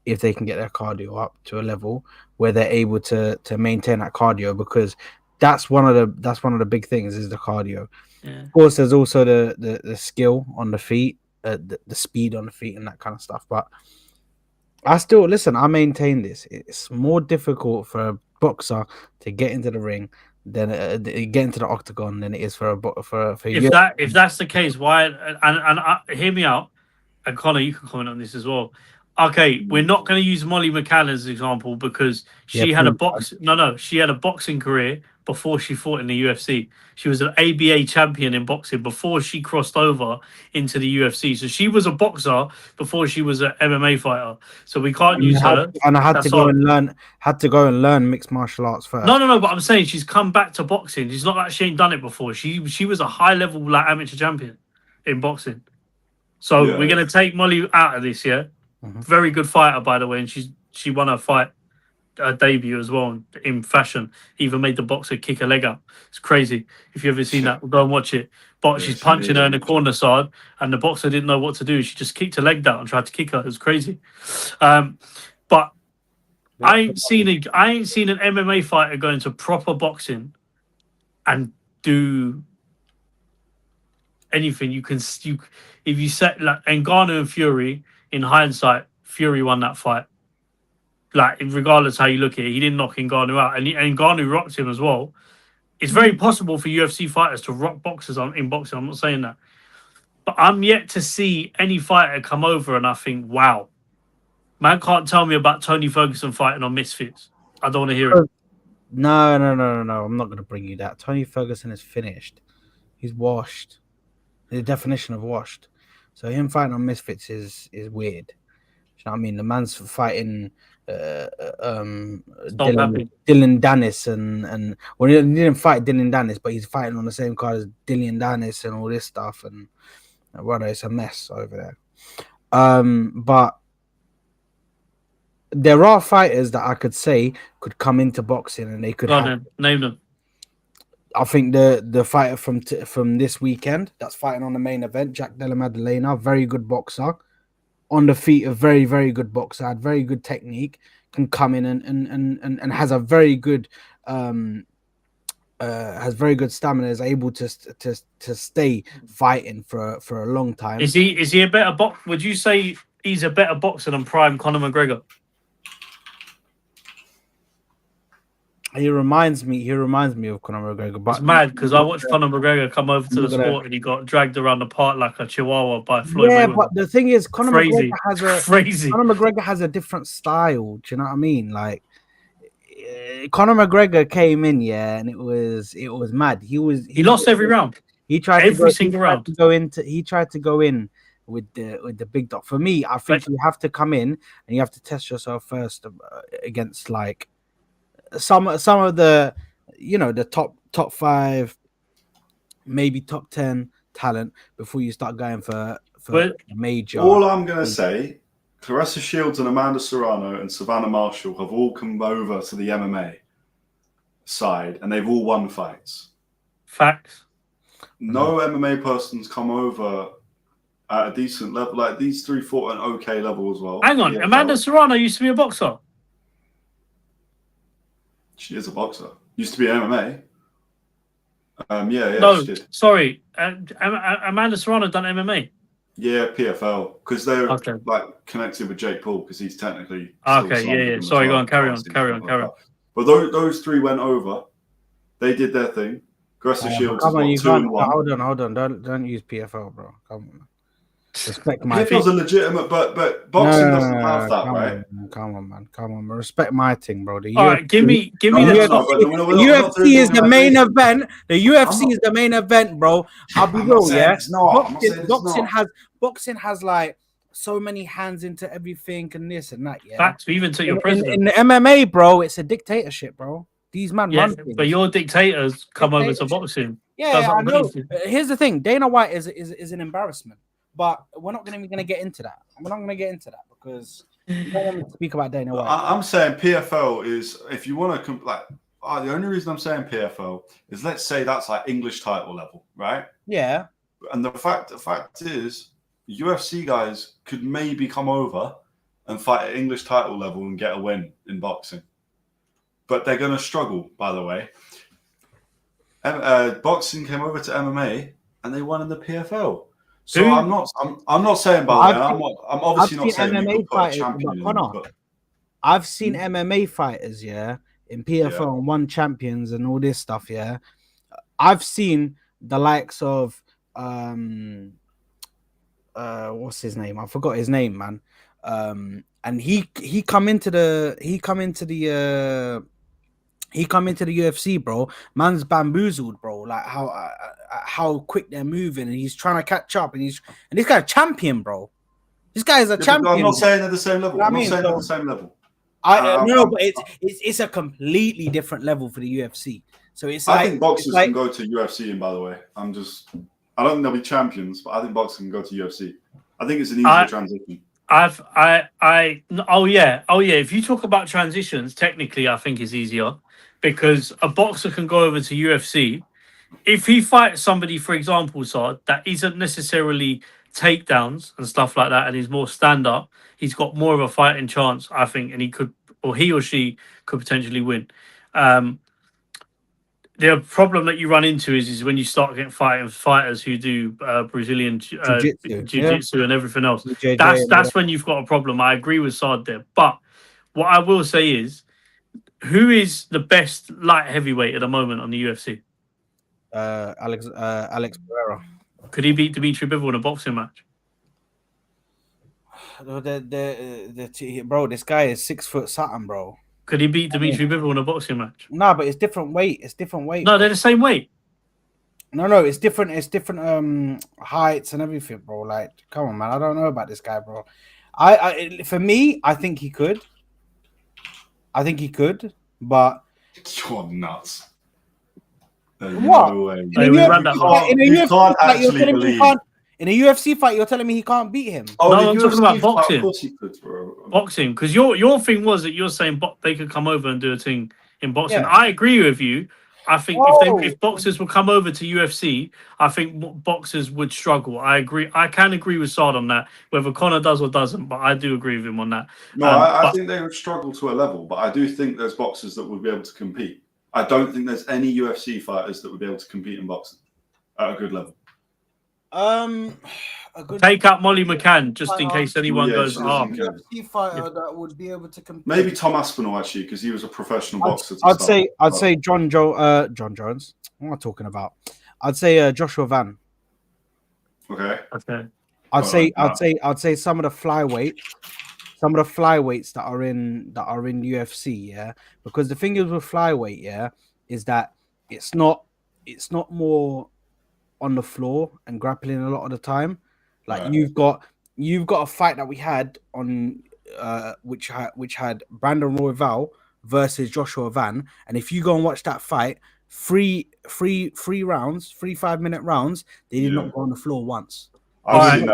if they can get their cardio up to a level where they're able to maintain that cardio, because that's one of the big things is the cardio. Yeah. Of course, there's also the skill on the feet, the speed on the feet, and that kind of stuff. But I maintain this. It's more difficult for a boxer to get into the ring than get into the octagon than it is for if that's the case, why? And hear me out, and Conor, you can comment on this as well. Okay, we're not going to use Molly McCann as an example because she had a she had a boxing career before she fought in the UFC. She was an ABA champion in boxing before she crossed over into the UFC. So she was a boxer before she was an MMA fighter. So we can't use her. And I had to go and learn mixed martial arts first. No. But I'm saying she's come back to boxing. She's not like she ain't done it before. She was a high level like amateur champion in boxing. So we're gonna take Molly out of this, yeah. Mm-hmm. Very good fighter, by the way, and she won her fight debut as well in fashion. Even made the boxer kick her leg out. It's crazy. If you ever seen that, go and watch it. But she's punching her in the corner side, and the boxer didn't know what to do. She just kicked her leg down and tried to kick her. It was crazy. But I ain't seen an MMA fighter go into proper boxing and do anything. If you set like Ngannou and Fury. In hindsight, Fury won that fight. Like, regardless how you look at it, he didn't knock Ngannou out, and Ngannou rocked him as well. It's very possible for UFC fighters to rock boxers in boxing. I'm not saying that, but I'm yet to see any fighter come over and I think, wow, man can't tell me about Tony Ferguson fighting on Misfits. I don't want to hear it. No. I'm not going to bring you that. Tony Ferguson is finished. He's washed. The definition of washed. So him fighting on Misfits is weird. You know what I mean? The man's fighting Dylan Dennis and well, he didn't fight Dylan Dennis, but he's fighting on the same card as Dylan Dennis and all this stuff. And brother, it's a mess over there. But there are fighters that I could say could come into boxing and they could name them. I think the fighter from this weekend that's fighting on the main event, Jack Della Maddalena, very good boxer, on the feet, a very, very good boxer, had very good technique, can come in and has a very good has very good stamina, is able to stay fighting for a long time. Is he a better boxer? Would you say he's a better boxer than prime Conor McGregor? He reminds me of Conor McGregor. But it's mad because I watched Conor McGregor come over to the sport and he got dragged around the park like a chihuahua by Floyd Mayweather. But the thing is, Conor McGregor has a different style. Do you know what I mean? Like Conor McGregor came in, and it was mad. He lost every round. He tried to go in with the big dog. For me, I think you have to come in and you have to test yourself first against like some of the the top 5, maybe top 10 talent before you start going for major. All I'm gonna say, Claressa Shields and Amanda Serrano and Savannah Marshall have all come over to the MMA side and they've all won fights. Facts. No MMA person's come over at a decent level. Like these 3 fought at an okay level as well. Hang on, Amanda Serrano used to be a boxer. She is a boxer. Used to be MMA. No, sorry. Amanda Serrano done MMA. Yeah, PFL, because they're like connected with Jake Paul because he's technically. Okay, Sorry, go on, carry on. But those 3 went over. They did their thing. Claressa Shields. Come on, you can't. Hold on. Don't use PFL, bro. Come on. Respect my. PFL's a legitimate, but boxing doesn't have that, right? Come on, man. Respect my thing, bro. All right, give me the UFC is the main event. The UFC is the main event, bro. I'll be real, yeah. Boxing has like so many hands into everything and this and that. Yeah. Facts. We even took your president. In the MMA, bro, it's a dictatorship, bro. These men run things. But your dictators come over to boxing. Yeah, I know. Here's the thing: Dana White is an embarrassment. But we're not going to get into that. We're not going to get into that because we don't want to speak about Dana White. I'm saying PFL is, if you want to, the only reason I'm saying PFL is, let's say that's like English title level, right? Yeah. And the fact is, UFC guys could maybe come over and fight at English title level and get a win in boxing. But they're going to struggle, by the way. Boxing came over to MMA and they won in the PFL. So I'm not saying by the way, I'm obviously not saying MMA you put a champion in. I've seen MMA fighters, in PFL and won champions and all this stuff, I've seen the likes of what's his name? I forgot his name, man. and he come into the UFC, bro. Man's bamboozled, bro. Like how quick they're moving, and he's trying to catch up, and this guy's a champion, bro. This guy is a champion. I'm not saying at the same level. I'm not saying at the same level. No, but it's a completely different level for the UFC. So I think boxers can go to UFC, and by the way, I don't think they'll be champions, but I think boxers can go to UFC. I think it's an easier transition. Oh yeah. If you talk about transitions, technically, I think it's easier because a boxer can go over to UFC. If he fights somebody, for example, Saad, that isn't necessarily takedowns and stuff like that, and he's more stand up, he's got more of a fighting chance, I think, and he or she could potentially win. The problem that you run into is when you start getting fighters who do Brazilian jiu-jitsu and everything else. That's when you've got a problem. I agree with Saad there. But what I will say is, who is the best light heavyweight at the moment on the UFC? Alex Pereira. Could he beat Dimitri Bivol in a boxing match? Bro, this guy is 6 foot something, bro. Could he beat Dimitri Bivol in a boxing match? No, but it's different weight. No, they're the same weight. No, it's different. It's different heights and everything, bro. Like, come on, man. I don't know about this guy, bro. For me, I think he could. But you're nuts. What? No way. In a UFC fight, you're telling me he can't beat him? Oh, no, I'm talking about boxing. Of course he could, bro. Boxing, because your thing was that you're saying they could come over and do a thing in boxing. Yeah. I agree with you. I think if boxers will come over to UFC, I think boxers would struggle. I agree. I can agree with Saad on that, whether Conor does or doesn't, but I do agree with him on that. No, I think they would struggle to a level, but I do think there's boxers that would be able to compete. I don't think there's any UFC fighters that would be able to compete in boxing at a good level. Take out Molly McCann just in case anyone goes. UFC fighter that would be able to compete. Maybe Tom Aspinall actually, because he was a professional boxer. I'd say John Jones. What am I talking about? I'd say Joshua Van. Okay. I'd say some of the flyweights that are in UFC, yeah. Because the thing is with flyweight, yeah, is that it's not more on the floor and grappling a lot of the time. Like you've got a fight that we had on which had Brandon Royval versus Joshua Van, and if you go and watch that fight, three 5-minute rounds, they did not go on the floor once. I've seen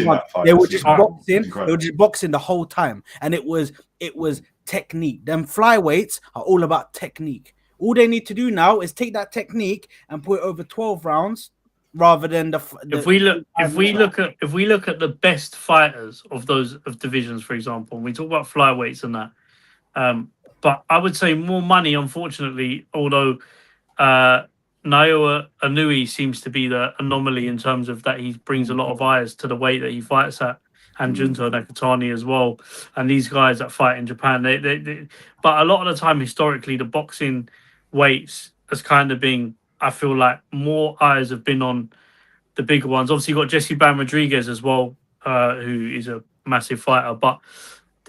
that fight. They were just boxing. They were just boxing the whole time, and it was technique. Them flyweights are all about technique. All they need to do now is take that technique and put it over 12 rounds, rather than if we look at the best fighters of divisions, for example, and we talk about flyweights and that. But I would say more money, unfortunately, although Naoya Inoue seems to be the anomaly in terms of that he brings a lot of eyes to the weight that he fights at, and Junto Nakatani as well, and these guys that fight in Japan. But a lot of the time, historically, the boxing weights has kind of been, I feel like more eyes have been on the bigger ones. Obviously, you've got Jesse Bam Rodriguez as well, who is a massive fighter. But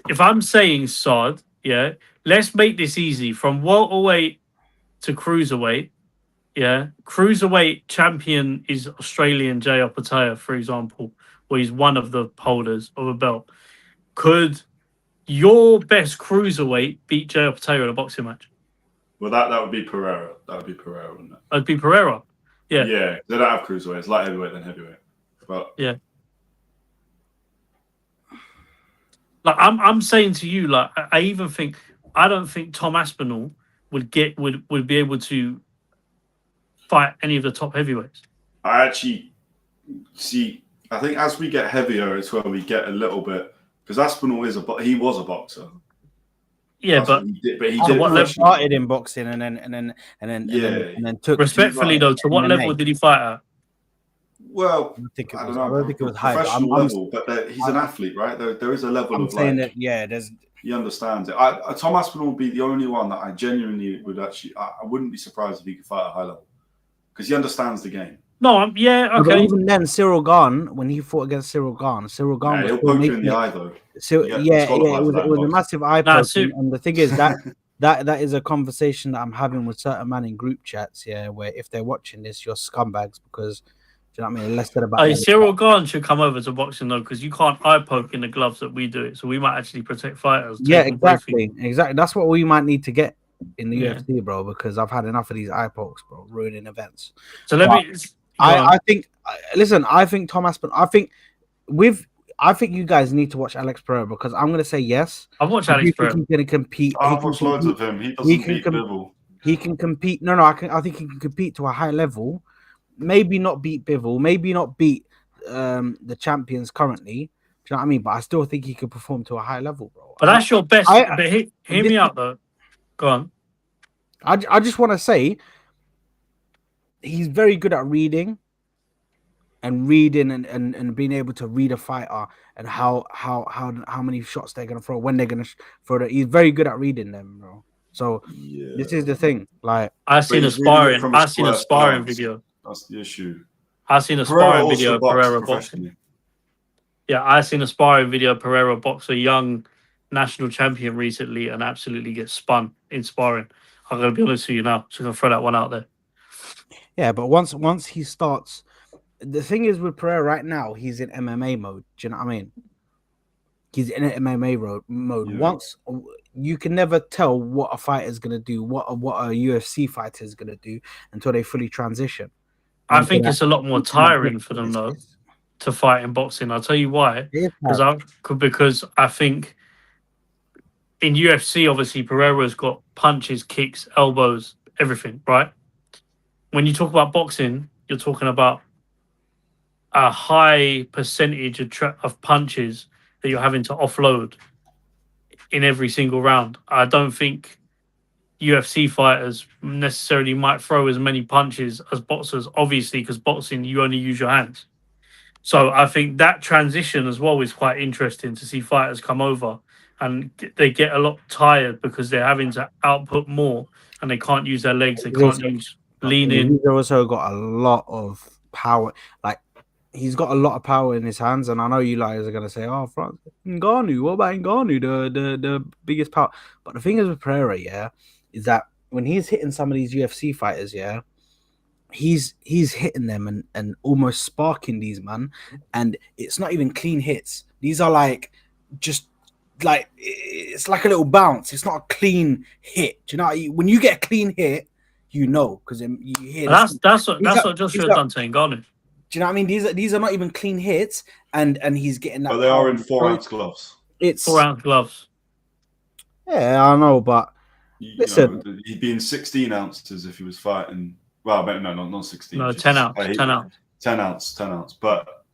if I'm saying, Saad, yeah, let's make this easy. From welterweight to cruiserweight, yeah, cruiserweight champion is Australian Jay Opataya, for example, where he's one of the holders of a belt. Could your best cruiserweight beat Jay Opataya in a boxing match? Well, that would be Pereira. That would be Pereira, wouldn't it? That'd be Pereira. Yeah. Yeah, they don't have cruiserweight. It's light heavyweight then heavyweight. But yeah. Like I'm saying to you, like I don't think Tom Aspinall would be able to fight any of the top heavyweights. I actually see. I think as we get heavier, it's where we get a little bit, because Aspinall was a boxer. Yeah, but he started in boxing and then took. Respectfully, though, to what level did he fight at? Well, I don't think it was high. Professional level, but he's an athlete, right? There is a level of saying that. Yeah, there's. He understands it. Tom Aspinall would be the only one that I genuinely would actually. I wouldn't be surprised if he could fight at a high level, because he understands the game. No, yeah, But okay. even then, Cyril Gane, when he fought against Cyril Gane was he'll still poke you in making the it. eye though. So You get yeah, disqualified for that it in was a boxing. massive eye Nah, poking, and the thing is that is a conversation that I'm having with certain men in group chats. Yeah, where if they're watching this, you're scumbags because do you know what I mean? Less said about Hey, Cyril Gane should come over to boxing though, because you can't eye poke in the gloves that we do it. So we might actually protect fighters. yeah, take them briefly. exactly. That's what we might need to get in the Yeah. UFC, bro, because I've had enough of these eye pokes, bro, ruining events. So let But me. I think listen, I think Tom Aspen, I think you guys need to watch Alex Pereira because I'm gonna say yes. I've watched I Alex do think Pereira. he's gonna compete. I've watched loads of him. He doesn't beat Bivol. He can compete. No, I think he can compete to a high level. Maybe not beat Bivol. Maybe not beat the champions currently. Do you know what I mean? But I still think he could perform to a high level, bro. But that's your best. But hear me out though. Go on. I just want to say he's very good at reading and being able to read a fighter and how many shots they're gonna throw, when they're gonna throw it. He's very good at reading them, bro. So this is the thing. Like I've seen a sparring video. That's the issue. I've seen a sparring video of Pereira boxing. Yeah, I've seen a sparring video of Pereira box a young national champion recently and absolutely get spun in sparring. I'm gonna be honest with you now, so I'm gonna throw that one out there. Yeah, but once he starts, the thing is with Pereira right now, he's in MMA mode. Do you know what I mean? He's in an MMA mode. Yeah. Once you can never tell what a fighter is gonna do, what a UFC fighter is gonna do until they fully transition. I think it's a lot more tiring for them though to fight in boxing. I'll tell you why. Because I think in UFC, obviously Pereira's got punches, kicks, elbows, everything, right? When you talk about boxing, you're talking about a high percentage of punches that you're having to offload in every single round. I don't think UFC fighters necessarily might throw as many punches as boxers, obviously, because boxing, you only use your hands. So I think that transition as well is quite interesting to see fighters come over and they get a lot tired because they're having to output more and they can't use their legs. They can't use leaning. He's also got a lot of power. Like, he's got a lot of power in his hands, and I know you guys are gonna say, "Oh, Francis Ngannou, what about Ngannou, the biggest power?" But the thing is with Pereira, yeah, is that when he's hitting some of these UFC fighters, yeah, he's hitting them and almost sparking these man, and it's not even clean hits. These are like just like it's like a little bounce. It's not a clean hit. Do you know when you get a clean hit, you know, because you hear that's what Joshua done to Ngannou. Do you know what I mean? These are not even clean hits, and he's getting that. But they are in 4-ounce gloves. It's 4-ounce gloves. Yeah, I know, but listen, he'd be in 16 ounces if he was fighting. Well, no, not 16. No, 10 ounce. 10 ounce. But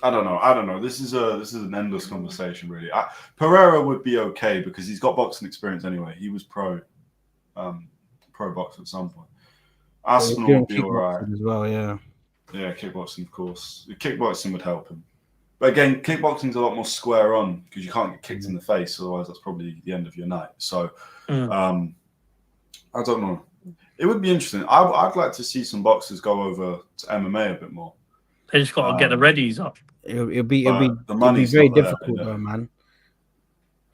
I don't know. This is an endless conversation, really. Pereira would be okay because he's got boxing experience anyway. He was pro boxer at some point. Arsenal would be all right as well. Yeah. Yeah, kickboxing, of course. Kickboxing would help him. But again, kickboxing's a lot more square on because you can't get kicked in the face, otherwise that's probably the end of your night. So, I don't know. It would be interesting. I'd like to see some boxers go over to MMA a bit more. They just got to get the readies up. It'll be very difficult, though, man.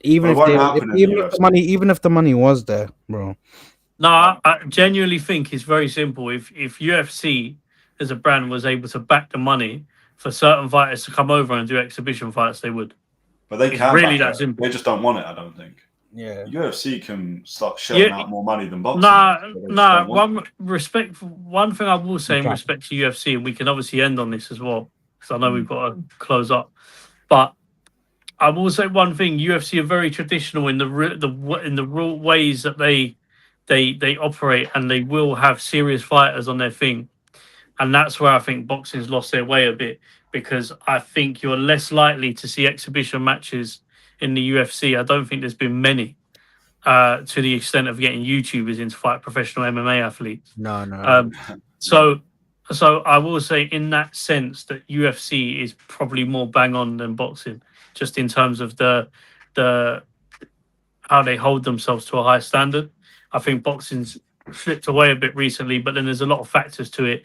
Even if the money was there, bro. No, I genuinely think it's very simple. If UFC as a brand was able to back the money for certain fighters to come over and do exhibition fights, they would. But they can really that simple. They just don't want it, I don't think. Yeah. UFC can start shelling out more money than boxing. One thing I will say in respect to UFC, and we can obviously end on this as well, because I know we've got to close up. But I will say one thing: UFC are very traditional in the real ways that they operate, and they will have serious fighters on their thing. And that's where I think boxing's lost their way a bit, because I think you're less likely to see exhibition matches in the UFC. I don't think there's been many to the extent of getting YouTubers in to fight professional MMA athletes. No. So I will say in that sense that UFC is probably more bang on than boxing, just in terms of the how they hold themselves to a high standard. I think boxing's slipped away a bit recently, but then there's a lot of factors to it.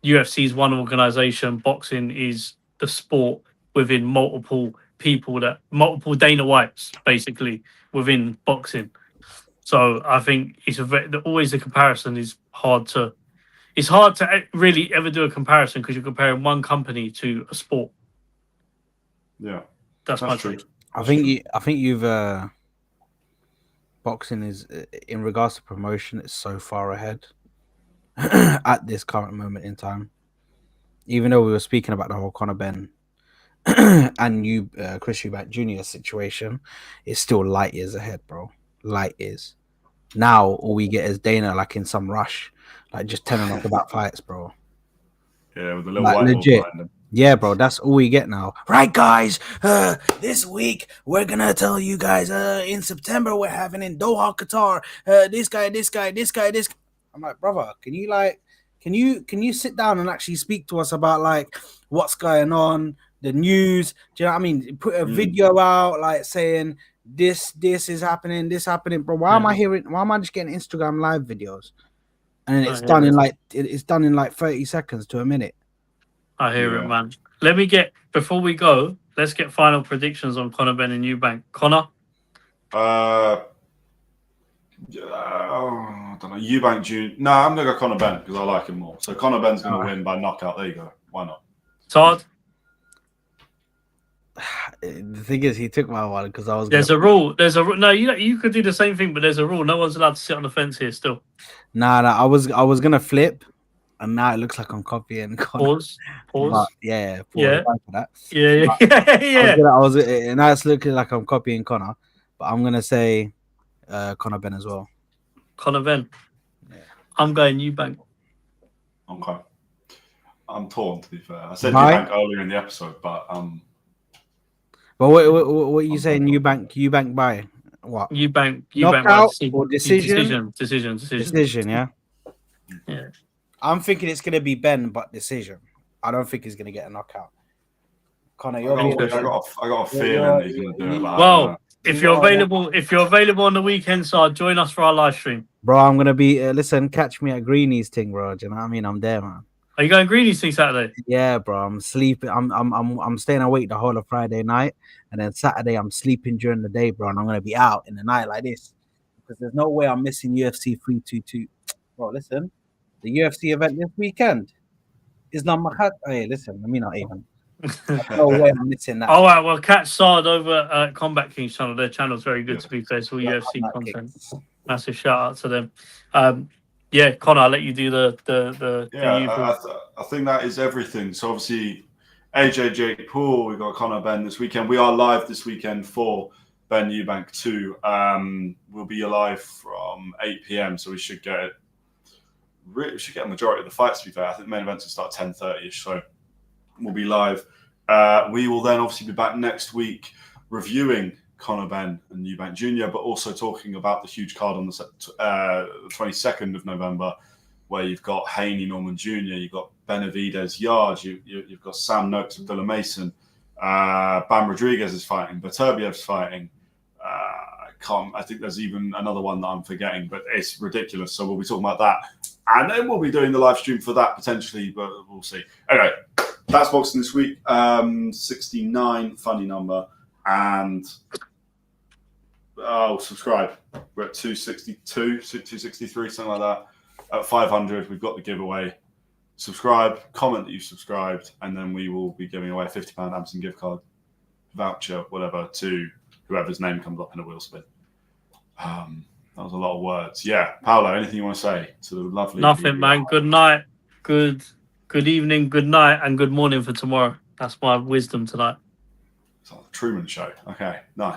UFC is one organization. Boxing is the sport within multiple people, that multiple Dana Whites basically within boxing. So I think it's always the comparison is hard to. It's hard to really ever do a comparison because you're comparing one company to a sport. Yeah, that's my true. I think you've boxing is in regards to promotion, it's so far ahead at this current moment in time. Even though we were speaking about the whole Conor Benn and Chris Eubank Jr. situation, it's still light years ahead, bro. Light years. Now all we get is Dana like in some rush, like just telling us about fights, bro. Yeah, with a little like, whiteboard legit. behind him. Yeah, bro, that's all we get now. Right, guys, this week we're gonna tell you guys in September we're having in Doha, Qatar, this guy. I'm like, brother, can you sit down and actually speak to us about like what's going on, the news? Do you know what I mean? Put a video out like saying this is happening, this happening, bro. Why am I just getting Instagram live videos? And it's done in like 30 seconds to a minute. I hear it, man. Before we go, let's get final predictions on Conor Benn and Eubank. Conor? I don't know. Eubank Jr. No, I'm going to go Conor Benn because I like him more. So Conor Benn's going to win by knockout. There you go. Why not? Todd? The thing is, he took my one because I was. There's a rule. No, you could do the same thing, but there's a rule. No one's allowed to sit on the fence here still. Nah. I was going to flip. And now it looks like I'm copying. Pause. But yeah. Yeah. For that. Yeah. Now it's looking like I'm copying Conor, but I'm gonna say Conor Benn as well. Conor Benn. Yeah. I'm going Eubank. Okay. I'm torn, to be fair. I said Eubank earlier in the episode, but But what are you saying? Eubank by what? Eubank knockout or decision? Decision. Yeah. Yeah. I'm thinking it's gonna be Ben, but decision. I don't think he's gonna get a knockout. Conor, I got a feeling that he's gonna do it. Well, if you're available on the weekend, so join us for our live stream. Bro, I'm gonna be listen, catch me at Greenie's thing, bro. Do you know what I mean? I'm there, man. Are you going Greenie's thing Saturday? Yeah, bro. I'm sleeping. I'm staying awake the whole of Friday night, and then Saturday I'm sleeping during the day, bro. And I'm gonna be out in the night like this because there's no way I'm missing UFC 322. Bro, listen. The UFC event this weekend is not my hat. Hey, listen, let me not even. No way I'm missing that. All right, well, catch Sard over at Combat Kings channel. Their channel's very good, to be fair. It's all UFC content. Massive shout out to them. Conor, I'll let you do the I think that is everything. So obviously, AJ Jake Paul, we've got Conor Benn this weekend. We are live this weekend for Benn Eubank 2. We'll be live from 8 p.m. So we should get a majority of the fights, to be fair. I think the main events will start 10:30ish, so we'll be live. We will then obviously be back next week reviewing Conor Benn and Eubank Jr., but also talking about the huge card on the 22nd of November, where you've got Haney Norman Jr., you've got Benavidez Yard, you've got Sam Noakes and Abdullah Mason, Bam Rodriguez is fighting, Berterbiev's fighting. I think there's even another one that I'm forgetting, but it's ridiculous. So we'll be talking about that. And then we'll be doing the live stream for that potentially, but we'll see. Anyway, that's boxing this week. 69, funny number. And subscribe. We're at 262, 263, something like that. At 500, we've got the giveaway. Subscribe, comment that you've subscribed, and then we will be giving away a £50 Amazon gift card, voucher, whatever, to whoever's name comes up in a wheel spin. That was a lot of words. Yeah, Paolo, anything you want to say to the lovely? Nothing, man. Good night, good evening, good night, and good morning for tomorrow. That's my wisdom tonight. It's like the Truman Show. Okay, nice.